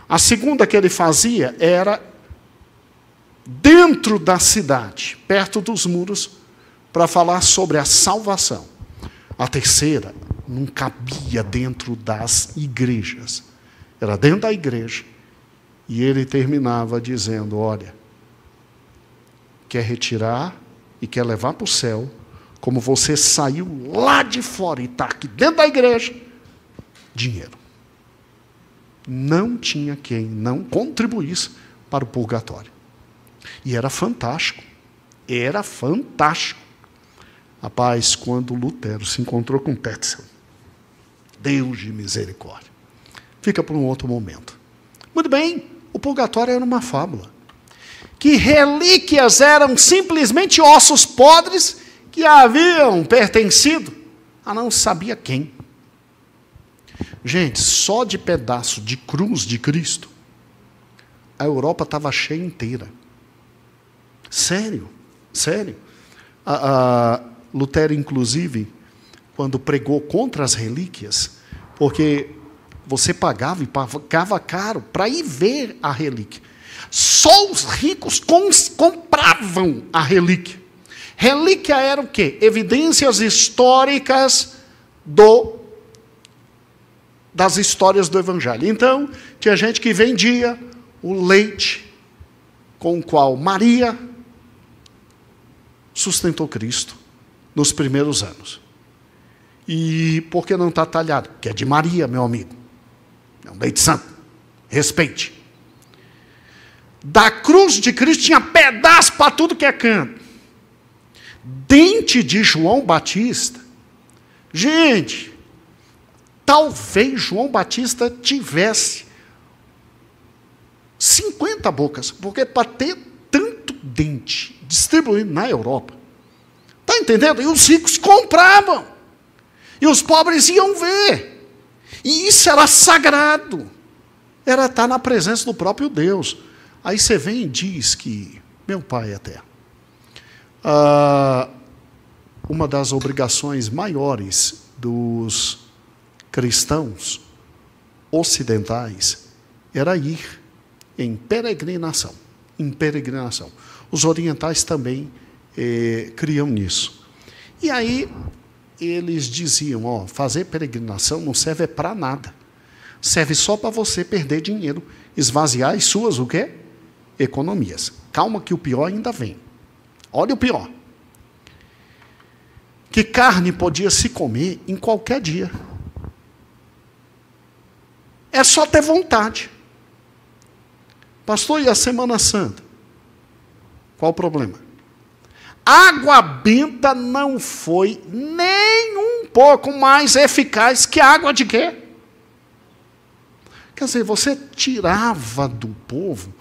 [SPEAKER 1] A segunda que ele fazia era dentro da cidade, perto dos muros, para falar sobre a salvação. A terceira não cabia dentro das igrejas. Era dentro da igreja. E ele terminava dizendo, olha, quer retirar e quer levar para o céu, como você saiu lá de fora e está aqui dentro da igreja, dinheiro. Não tinha quem não contribuísse para o purgatório. E era fantástico. Era fantástico. Rapaz, quando Lutero se encontrou com Tetzel, Deus de misericórdia. Fica para um outro momento. Muito bem, o purgatório era uma fábula. Que relíquias eram simplesmente ossos podres que haviam pertencido a não sabia quem. Gente, só de pedaço de cruz de Cristo, a Europa estava cheia inteira. Sério, sério. Lutero, inclusive, quando pregou contra as relíquias, porque você pagava e pagava caro para ir ver a relíquia. Só os ricos compravam a relíquia. Relíquia era o quê? Evidências históricas das histórias do Evangelho. Então, tinha gente que vendia o leite com o qual Maria sustentou Cristo nos primeiros anos. E por que não está talhado? Porque é de Maria, meu amigo. É um leite santo. Respeite. Da cruz de Cristo tinha pedaço para tudo que é canto. Dente de João Batista. Gente, talvez João Batista tivesse 50 bocas, porque para ter tanto dente distribuído na Europa, está entendendo? E os ricos compravam, e os pobres iam ver, e isso era sagrado, era estar na presença do próprio Deus. Aí você vem e diz que, meu pai até, uma das obrigações maiores dos cristãos ocidentais era ir em peregrinação. em peregrinação. Os orientais também criam nisso. E aí eles diziam, ó, fazer peregrinação não serve para nada. Serve só para você perder dinheiro, esvaziar as suas, o quê? Economias. Calma que o pior ainda vem. Olha o pior. Que carne podia se comer em qualquer dia. É só ter vontade. Pastor, e a Semana Santa? Qual o problema? Água benta não foi nem um pouco mais eficaz que a água de quê? Quer dizer, você tirava do povo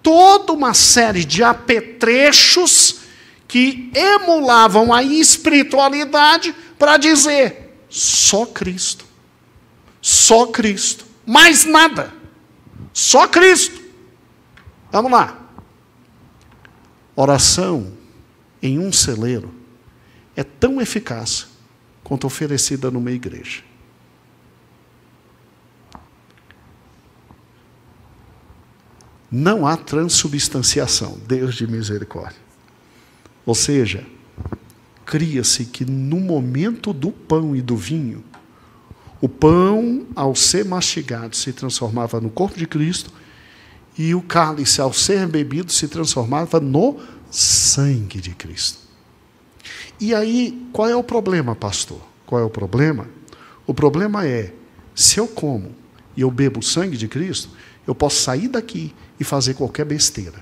[SPEAKER 1] toda uma série de apetrechos que emulavam a espiritualidade para dizer só Cristo. Só Cristo. Mais nada. Só Cristo. Vamos lá. Oração em um celeiro é tão eficaz quanto oferecida numa igreja. Não há transubstanciação, Deus de misericórdia. Ou seja, cria-se que no momento do pão e do vinho, o pão, ao ser mastigado, se transformava no corpo de Cristo, e o cálice, ao ser bebido, se transformava no sangue de Cristo. E aí, qual é o problema, pastor? Qual é o problema? O problema é, se eu como e eu bebo o sangue de Cristo, eu posso sair daqui e fazer qualquer besteira.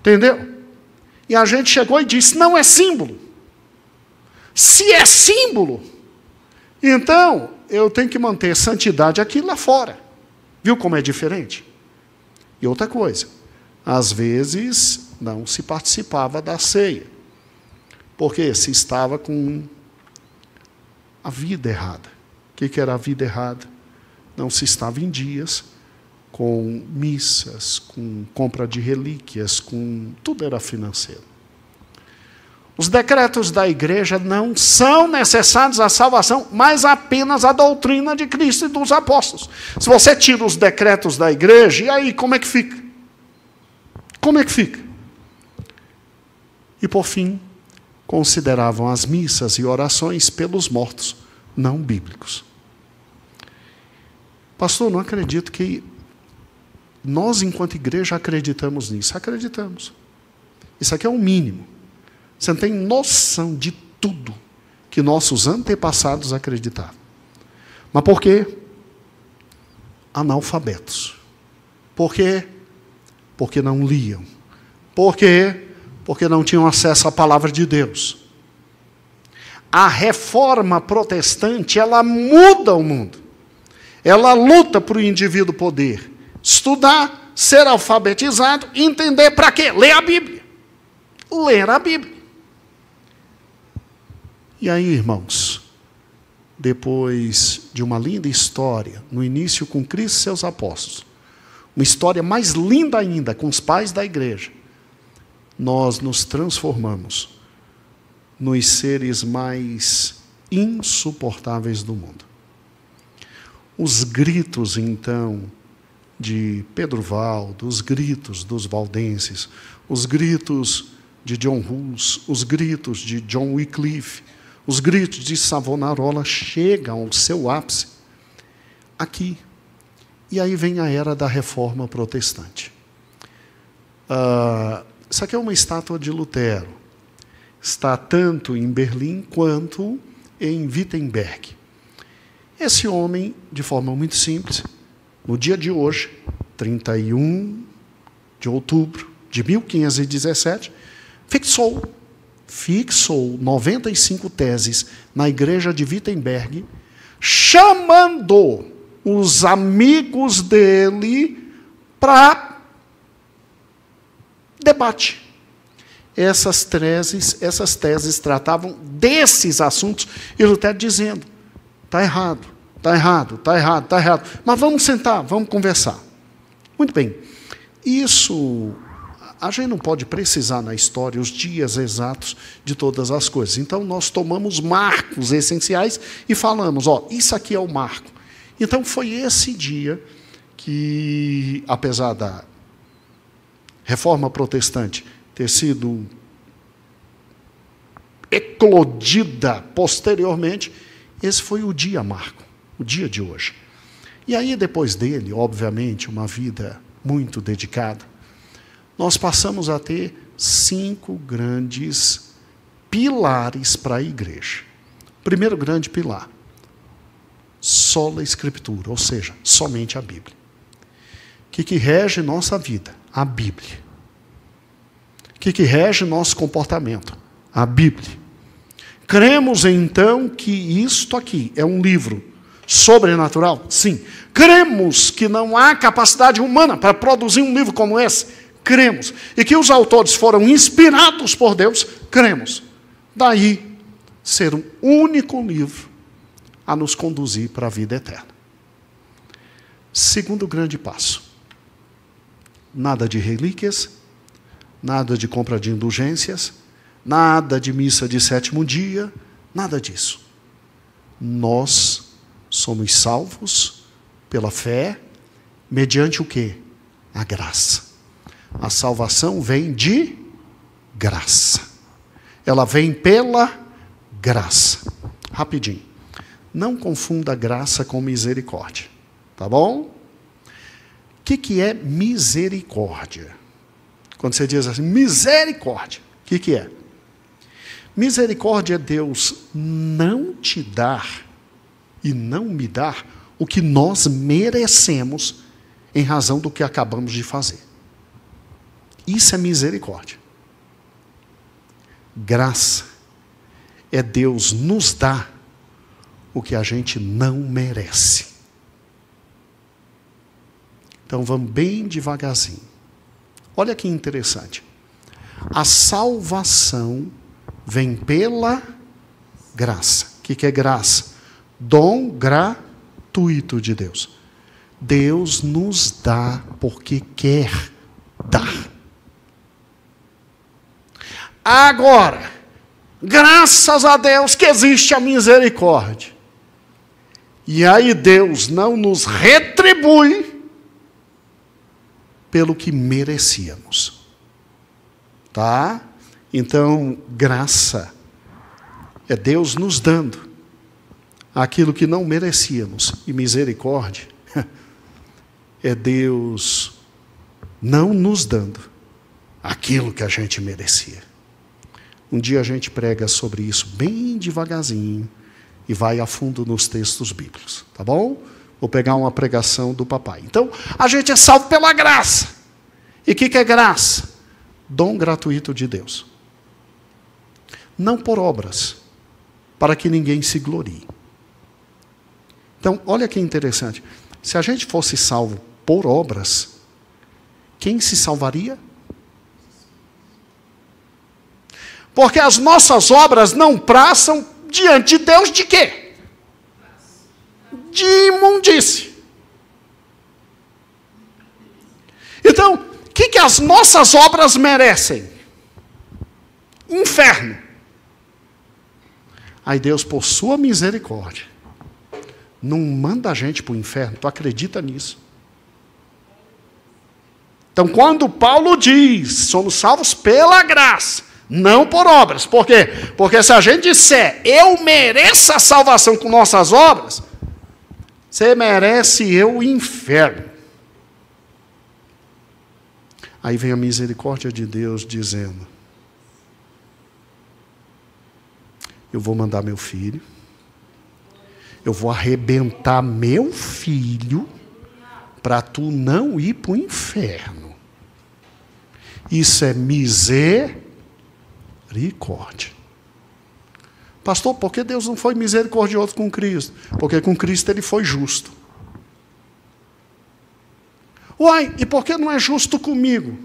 [SPEAKER 1] Entendeu? E a gente chegou e disse, não é símbolo. Se é símbolo, então eu tenho que manter santidade aqui e lá fora. Viu como é diferente? E outra coisa, às vezes não se participava da ceia, porque se estava com a vida errada. O que era a vida errada? Não se estava em dias com missas, com compra de relíquias, com tudo era financeiro. Os decretos da igreja não são necessários à salvação, mas apenas a doutrina de Cristo e dos apóstolos. Se você tira os decretos da igreja, e aí como é que fica? Como é que fica? E por fim, consideravam as missas e orações pelos mortos, não bíblicos. Pastor, não acredito que nós, enquanto igreja, acreditamos nisso. Acreditamos. Isso aqui é o mínimo. Você não tem noção de tudo que nossos antepassados acreditavam. Mas por quê? Analfabetos. Por quê? Porque não liam. Por quê? Porque não tinham acesso à palavra de Deus. A reforma protestante, ela muda o mundo. Ela luta para o indivíduo poder estudar, ser alfabetizado, entender para quê? Ler a Bíblia. Ler a Bíblia. E aí, irmãos, depois de uma linda história, no início com Cristo e seus apóstolos, uma história mais linda ainda com os pais da igreja, nós nos transformamos nos seres mais insuportáveis do mundo. Os gritos, então, de Pedro Valdo, os gritos dos valdenses, os gritos de John Hus, os gritos de John Wycliffe, os gritos de Savonarola chegam ao seu ápice aqui. E aí vem a era da Reforma Protestante. Isso aqui é uma estátua de Lutero. Está tanto em Berlim quanto em Wittenberg. Esse homem, de forma muito simples, no dia de hoje, 31 de outubro de 1517, fixou 95 teses na igreja de Wittenberg, chamando os amigos dele para debate. Essas teses tratavam desses assuntos, e Lutero dizendo, está errado, está errado, está errado, está errado. Mas vamos sentar, vamos conversar. Muito bem. Isso, a gente não pode precisar na história os dias exatos de todas as coisas. Então, nós tomamos marcos essenciais e falamos, ó, isso aqui é o marco. Então, foi esse dia que, apesar da Reforma Protestante ter sido eclodida posteriormente, esse foi o dia marco, o dia de hoje. E aí, depois dele, obviamente, uma vida muito dedicada, nós passamos a ter 5 grandes pilares para a igreja. Primeiro grande pilar, sola Escritura, ou seja, somente a Bíblia. O que rege nossa vida? A Bíblia. O que rege nosso comportamento? A Bíblia. Cremos então que isto aqui é um livro sobrenatural? Sim. Cremos que não há capacidade humana para produzir um livro como esse? Cremos. E que os autores foram inspirados por Deus? Cremos. Daí, ser um único livro a nos conduzir para a vida eterna. Segundo grande passo. Nada de relíquias, nada de compra de indulgências, nada de missa de 7º dia, nada disso. Nós somos salvos pela fé, mediante o quê? A graça. A salvação vem de graça. Ela vem pela graça. Rapidinho. Não confunda graça com misericórdia. Tá bom? O que é misericórdia? Quando você diz assim, misericórdia, o que é? Misericórdia é Deus não te dar e não me dar o que nós merecemos em razão do que acabamos de fazer. Isso é misericórdia. Graça é Deus nos dar o que a gente não merece. Então vamos bem devagarzinho. Olha que interessante. A salvação vem pela graça. O que é graça? Dom gratuito de Deus. Deus nos dá porque quer dar. Agora, graças a Deus que existe a misericórdia. E aí Deus não nos retribui pelo que merecíamos. Tá? Então, graça é Deus nos dando aquilo que não merecíamos. E misericórdia é Deus não nos dando aquilo que a gente merecia. Um dia a gente prega sobre isso bem devagarzinho e vai a fundo nos textos bíblicos. Tá bom? Vou pegar uma pregação do papai. Então, a gente é salvo pela graça. E o que é graça? Dom gratuito de Deus. Não por obras, para que ninguém se glorie. Então, olha que interessante. Se a gente fosse salvo por obras, quem se salvaria? Porque as nossas obras não praçam diante de Deus de quê? De imundície. Então, o que as nossas obras merecem? Inferno. Aí Deus, por sua misericórdia, não manda a gente para o inferno. Tu acredita nisso? Então, quando Paulo diz, somos salvos pela graça, não por obras. Por quê? Porque se a gente disser, eu mereço a salvação com nossas obras, você merece eu o inferno. Aí vem a misericórdia de Deus dizendo, eu vou mandar meu filho, eu vou arrebentar meu filho para tu não ir para o inferno. Isso é misericórdia. Pastor, por que Deus não foi misericordioso com Cristo? Porque com Cristo ele foi justo. Uai, e por que não é justo comigo?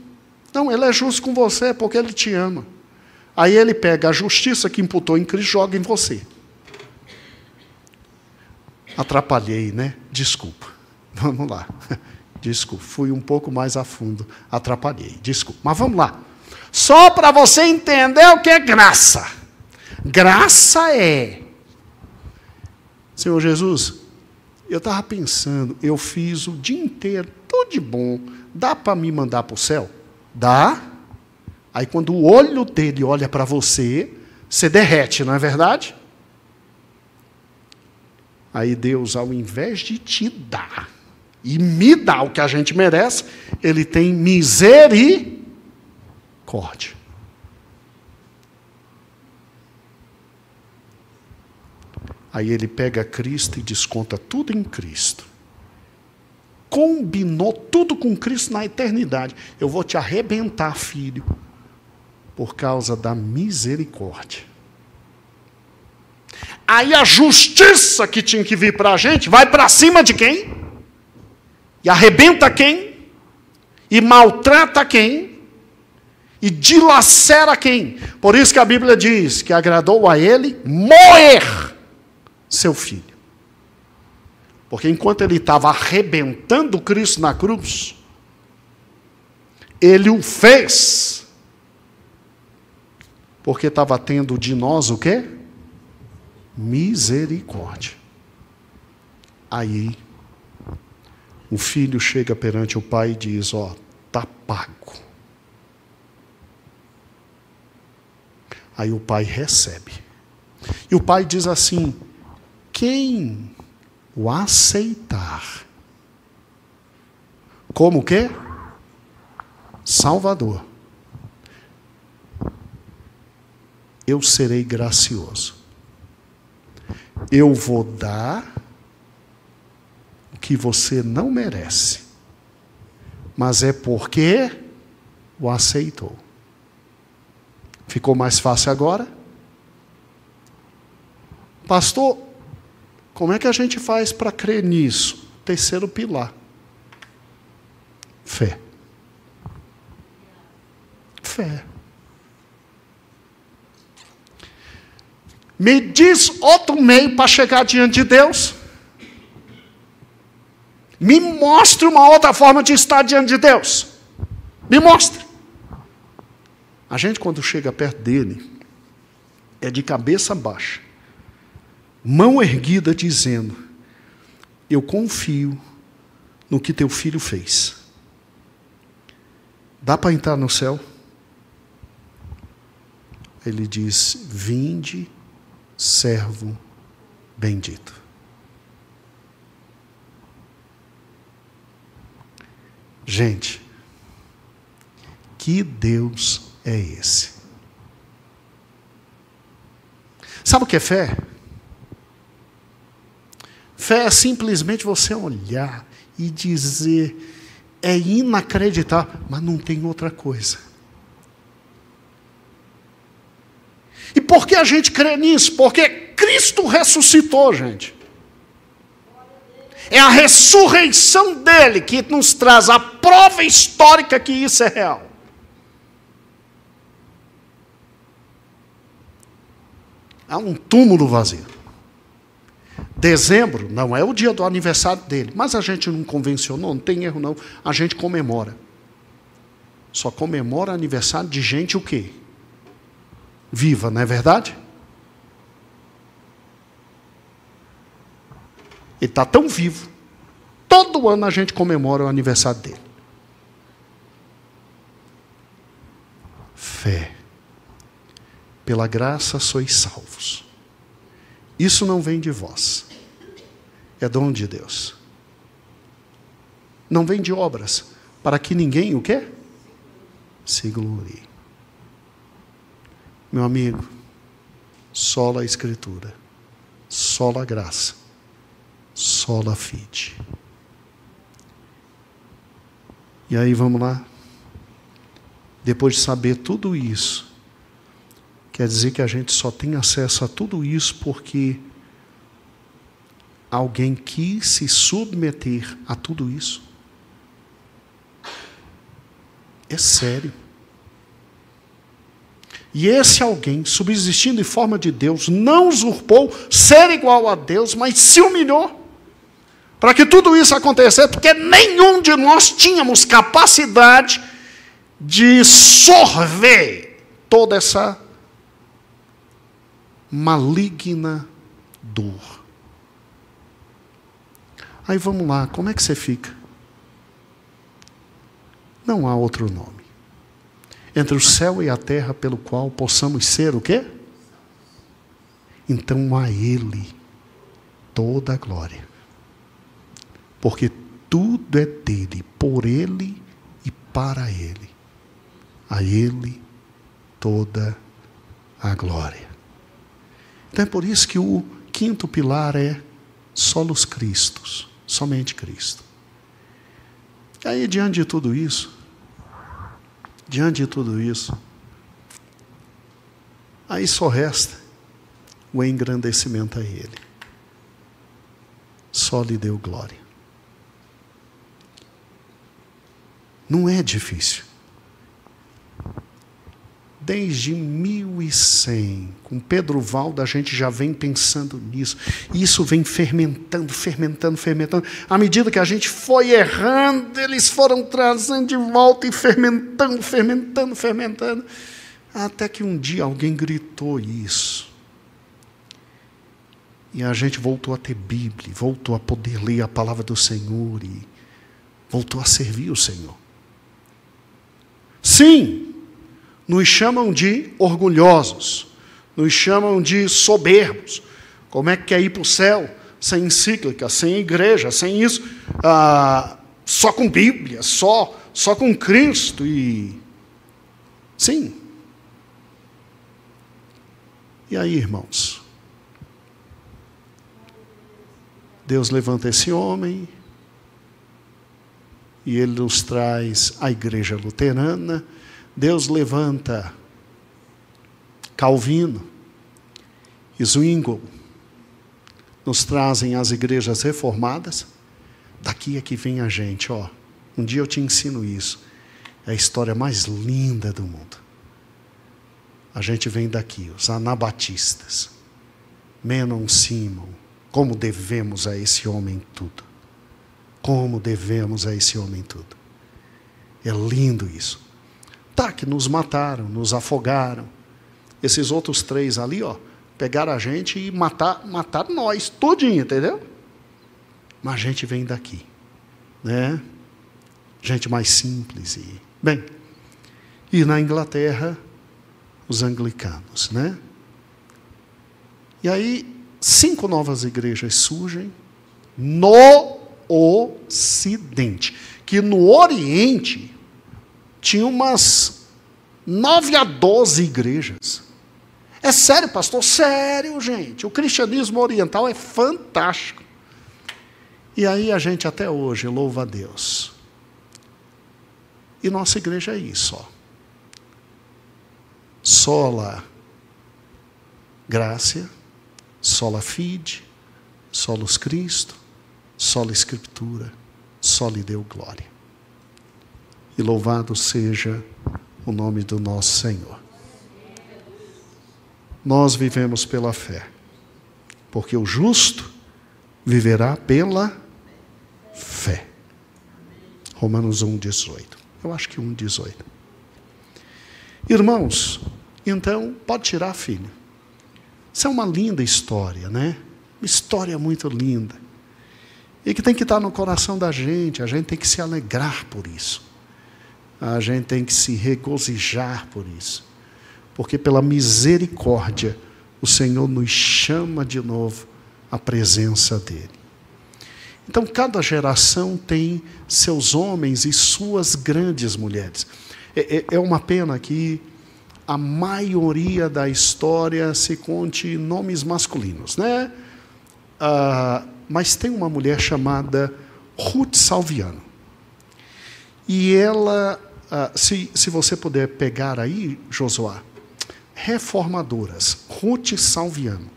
[SPEAKER 1] Não, ele é justo com você porque ele te ama. Aí ele pega a justiça que imputou em Cristo e joga em você. Atrapalhei, né? Desculpa. Vamos lá. Desculpa, fui um pouco mais a fundo. Atrapalhei, desculpa. Mas vamos lá. Só para você entender o que é graça. Graça é, Senhor Jesus, eu estava pensando, eu fiz o dia inteiro, tudo de bom, dá para me mandar para o céu? Dá. Aí quando o olho dele olha para você, você derrete, não é verdade? Aí Deus, ao invés de te dar, e me dar o que a gente merece, Ele tem misericórdia. Aí Ele pega Cristo e desconta tudo em Cristo. Combinou tudo com Cristo na eternidade. Eu vou te arrebentar, filho, por causa da misericórdia. Aí a justiça que tinha que vir para a gente, vai para cima de quem? E arrebenta quem? E maltrata quem? E dilacera quem? Por isso que a Bíblia diz que agradou a ele moer seu filho. Porque enquanto ele estava arrebentando Cristo na cruz, ele o fez. Porque estava tendo de nós o quê? Misericórdia. Aí, o filho chega perante o pai e diz, ó, está pago. Aí o pai recebe. E o pai diz assim, quem o aceitar como o quê? Salvador, eu serei gracioso. Eu vou dar o que você não merece, mas é porque o aceitou. Ficou mais fácil agora? Pastor, como é que a gente faz para crer nisso? Terceiro pilar. Fé. Fé. Me diz outro meio para chegar diante de Deus. Me mostre uma outra forma de estar diante de Deus. Me mostre. A gente, quando chega perto dele, é de cabeça baixa, mão erguida, dizendo, eu confio no que teu filho fez. Dá para entrar no céu? Ele diz, vinde, servo bendito. Gente, que Deus é esse? Sabe o que é fé? Fé é simplesmente você olhar e dizer, é inacreditável, mas não tem outra coisa. E por que a gente crê nisso? Porque Cristo ressuscitou, gente. É a ressurreição dele que nos traz a prova histórica que isso é real. Há um túmulo vazio. Dezembro não é o dia do aniversário dele, mas a gente não convencionou, não tem erro não, a gente comemora. Só comemora aniversário de gente o quê? Viva, não é verdade? Ele está tão vivo, todo ano a gente comemora o aniversário dele. Fé. Pela graça sois salvos. Isso não vem de vós. É dom de Deus. Não vem de obras, para que ninguém o quê? Se glorie. Meu amigo, sola a Escritura, sola a graça, sola fide. E aí vamos lá? Depois de saber tudo isso, quer dizer que a gente só tem acesso a tudo isso porque alguém quis se submeter a tudo isso? É sério. E esse alguém, subsistindo em forma de Deus, não usurpou ser igual a Deus, mas se humilhou. Para que tudo isso acontecesse, porque nenhum de nós tínhamos capacidade de sorver toda essa maligna dor. Aí vamos lá, como é que você fica? Não há outro nome entre o céu e a terra pelo qual possamos ser o quê? Então a Ele toda a glória. Porque tudo é dele, por Ele e para Ele. A Ele toda a glória. Então é por isso que o quinto pilar é solos Christus, somente Cristo. E aí, diante de tudo isso, aí só resta o engrandecimento a Ele. Só lhe deu glória. Não é difícil. Desde 1100, com Pedro Valdo, a gente já vem pensando nisso. E isso vem fermentando. À medida que a gente foi errando, eles foram trazendo de volta e fermentando. Até que um dia alguém gritou isso. E a gente voltou a ter Bíblia, voltou a poder ler a palavra do Senhor e voltou a servir o Senhor. Sim, nos chamam de orgulhosos, nos chamam de soberbos. Como é que quer ir para o céu sem encíclica, sem igreja, sem isso? Só com Bíblia, só com Cristo. E sim. E aí, irmãos? Deus levanta esse homem e ele nos traz a igreja luterana. Deus levanta Calvino e Zwingli, nos trazem as igrejas reformadas. Daqui é que vem a gente, ó. Um dia eu te ensino isso. É a história mais linda do mundo. A gente vem daqui, os anabatistas, Menon Simon. Como devemos a esse homem tudo. Como devemos a esse homem tudo. É lindo isso. Tá, que nos mataram, nos afogaram. Esses outros três ali, ó, pegaram a gente e mataram nós, tudinho, entendeu? Mas a gente vem daqui, né? Gente mais simples e... Bem, e na Inglaterra, os anglicanos, né? E aí, 5 novas igrejas surgem no Ocidente. Que no Oriente tinha umas 9 a 12 igrejas. É sério, pastor? Sério, gente. O cristianismo oriental é fantástico. E aí a gente até hoje louva a Deus. E nossa igreja é isso, ó. Sola Gracia, sola Fide, solus Cristo, sola Escritura, só lhe deu glória. E louvado seja o nome do nosso Senhor. Nós vivemos pela fé, porque o justo viverá pela fé. Romanos 1,18. Eu acho que 1,18. Irmãos, então, pode tirar, filho. Isso é uma linda história, né? Uma história muito linda. E que tem que estar no coração da gente. A gente tem que se alegrar por isso. A gente tem que se regozijar por isso. Porque pela misericórdia, o Senhor nos chama de novo à presença dEle. Então, cada geração tem seus homens e suas grandes mulheres. É uma pena que a maioria da história se conte nomes masculinos, né? Mas tem uma mulher chamada Ruth Salviano. E ela, se você puder pegar aí, Josué, reformadoras, Ruth Salviano.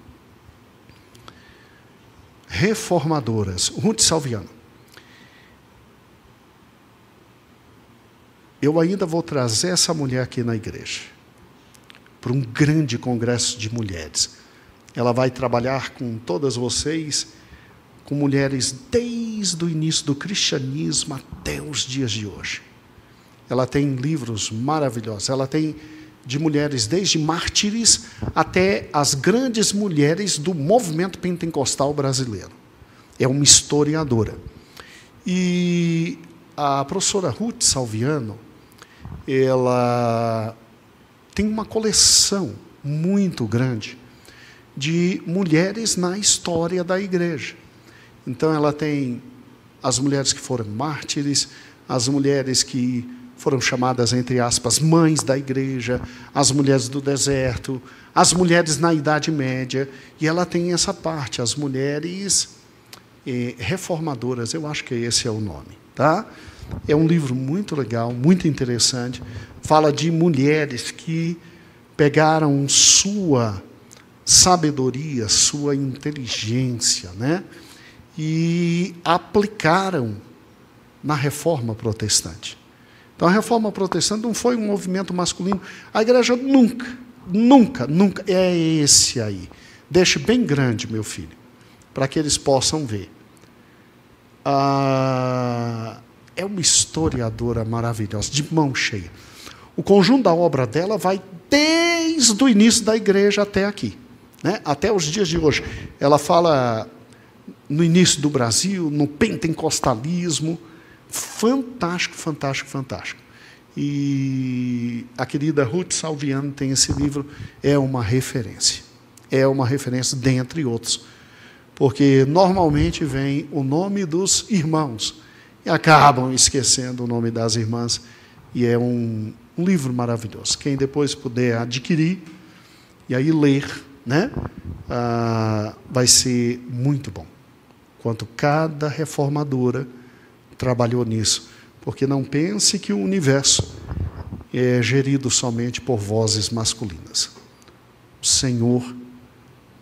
[SPEAKER 1] Reformadoras, Ruth Salviano. Eu ainda vou trazer essa mulher aqui na igreja, para um grande congresso de mulheres. Ela vai trabalhar com todas vocês, com mulheres desde o início do cristianismo até os dias de hoje. Ela tem livros maravilhosos, ela tem de mulheres desde mártires até as grandes mulheres do movimento pentecostal brasileiro. é uma historiadora. E a professora Ruth Salviano, ela tem uma coleção muito grande de mulheres na história da igreja. Então, ela tem as mulheres que foram mártires, as mulheres que foram chamadas, entre aspas, mães da igreja, as mulheres do deserto, as mulheres na Idade Média, e ela tem essa parte, as mulheres reformadoras, eu acho que esse é o nome, tá? É um livro muito legal, muito interessante, fala de mulheres que pegaram sua sabedoria, sua inteligência, né? E aplicaram na Reforma Protestante. Então, a Reforma Protestante não foi um movimento masculino. A igreja nunca, é esse aí. Deixe bem grande, meu filho, para que eles possam ver. É uma historiadora maravilhosa, de mão cheia. O conjunto da obra dela vai desde o início da igreja até aqui, né? Até os dias de hoje. Ela fala no início do Brasil, no pentecostalismo. Fantástico, fantástico, fantástico. E a querida Ruth Salviano tem esse livro, é uma referência dentre outros, porque normalmente vem o nome dos irmãos e acabam esquecendo o nome das irmãs, e é um livro maravilhoso. Quem depois puder adquirir e aí ler, né, vai ser muito bom. Quanto cada reformadora trabalhou nisso, porque não pense que o universo é gerido somente por vozes masculinas. O Senhor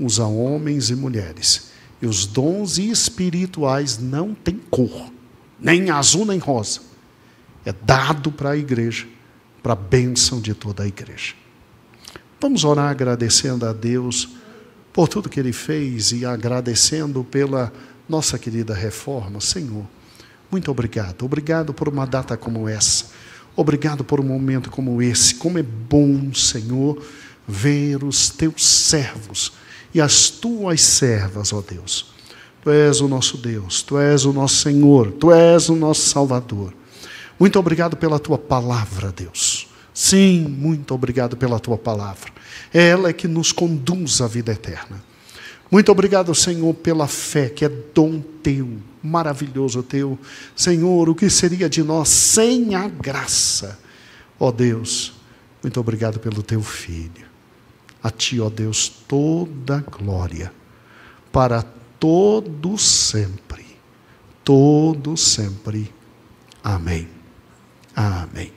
[SPEAKER 1] usa homens e mulheres, e os dons espirituais não têm cor, nem azul nem rosa. É dado para a igreja, para a bênção de toda a igreja. Vamos orar agradecendo a Deus por tudo que Ele fez e agradecendo pela nossa querida reforma. Senhor, muito obrigado. Obrigado por uma data como essa. Obrigado por um momento como esse. Como é bom, Senhor, ver os teus servos e as tuas servas, ó Deus. Tu és o nosso Deus, tu és o nosso Senhor, tu és o nosso Salvador. Muito obrigado pela tua palavra, Deus. Sim, muito obrigado pela tua palavra. Ela é que nos conduz à vida eterna. Muito obrigado, Senhor, pela fé, que é dom teu, maravilhoso teu. Senhor, o que seria de nós sem a graça? Ó Deus, muito obrigado pelo teu Filho. A ti, ó Deus, toda glória, para todo sempre. Todo sempre. Amém. Amém.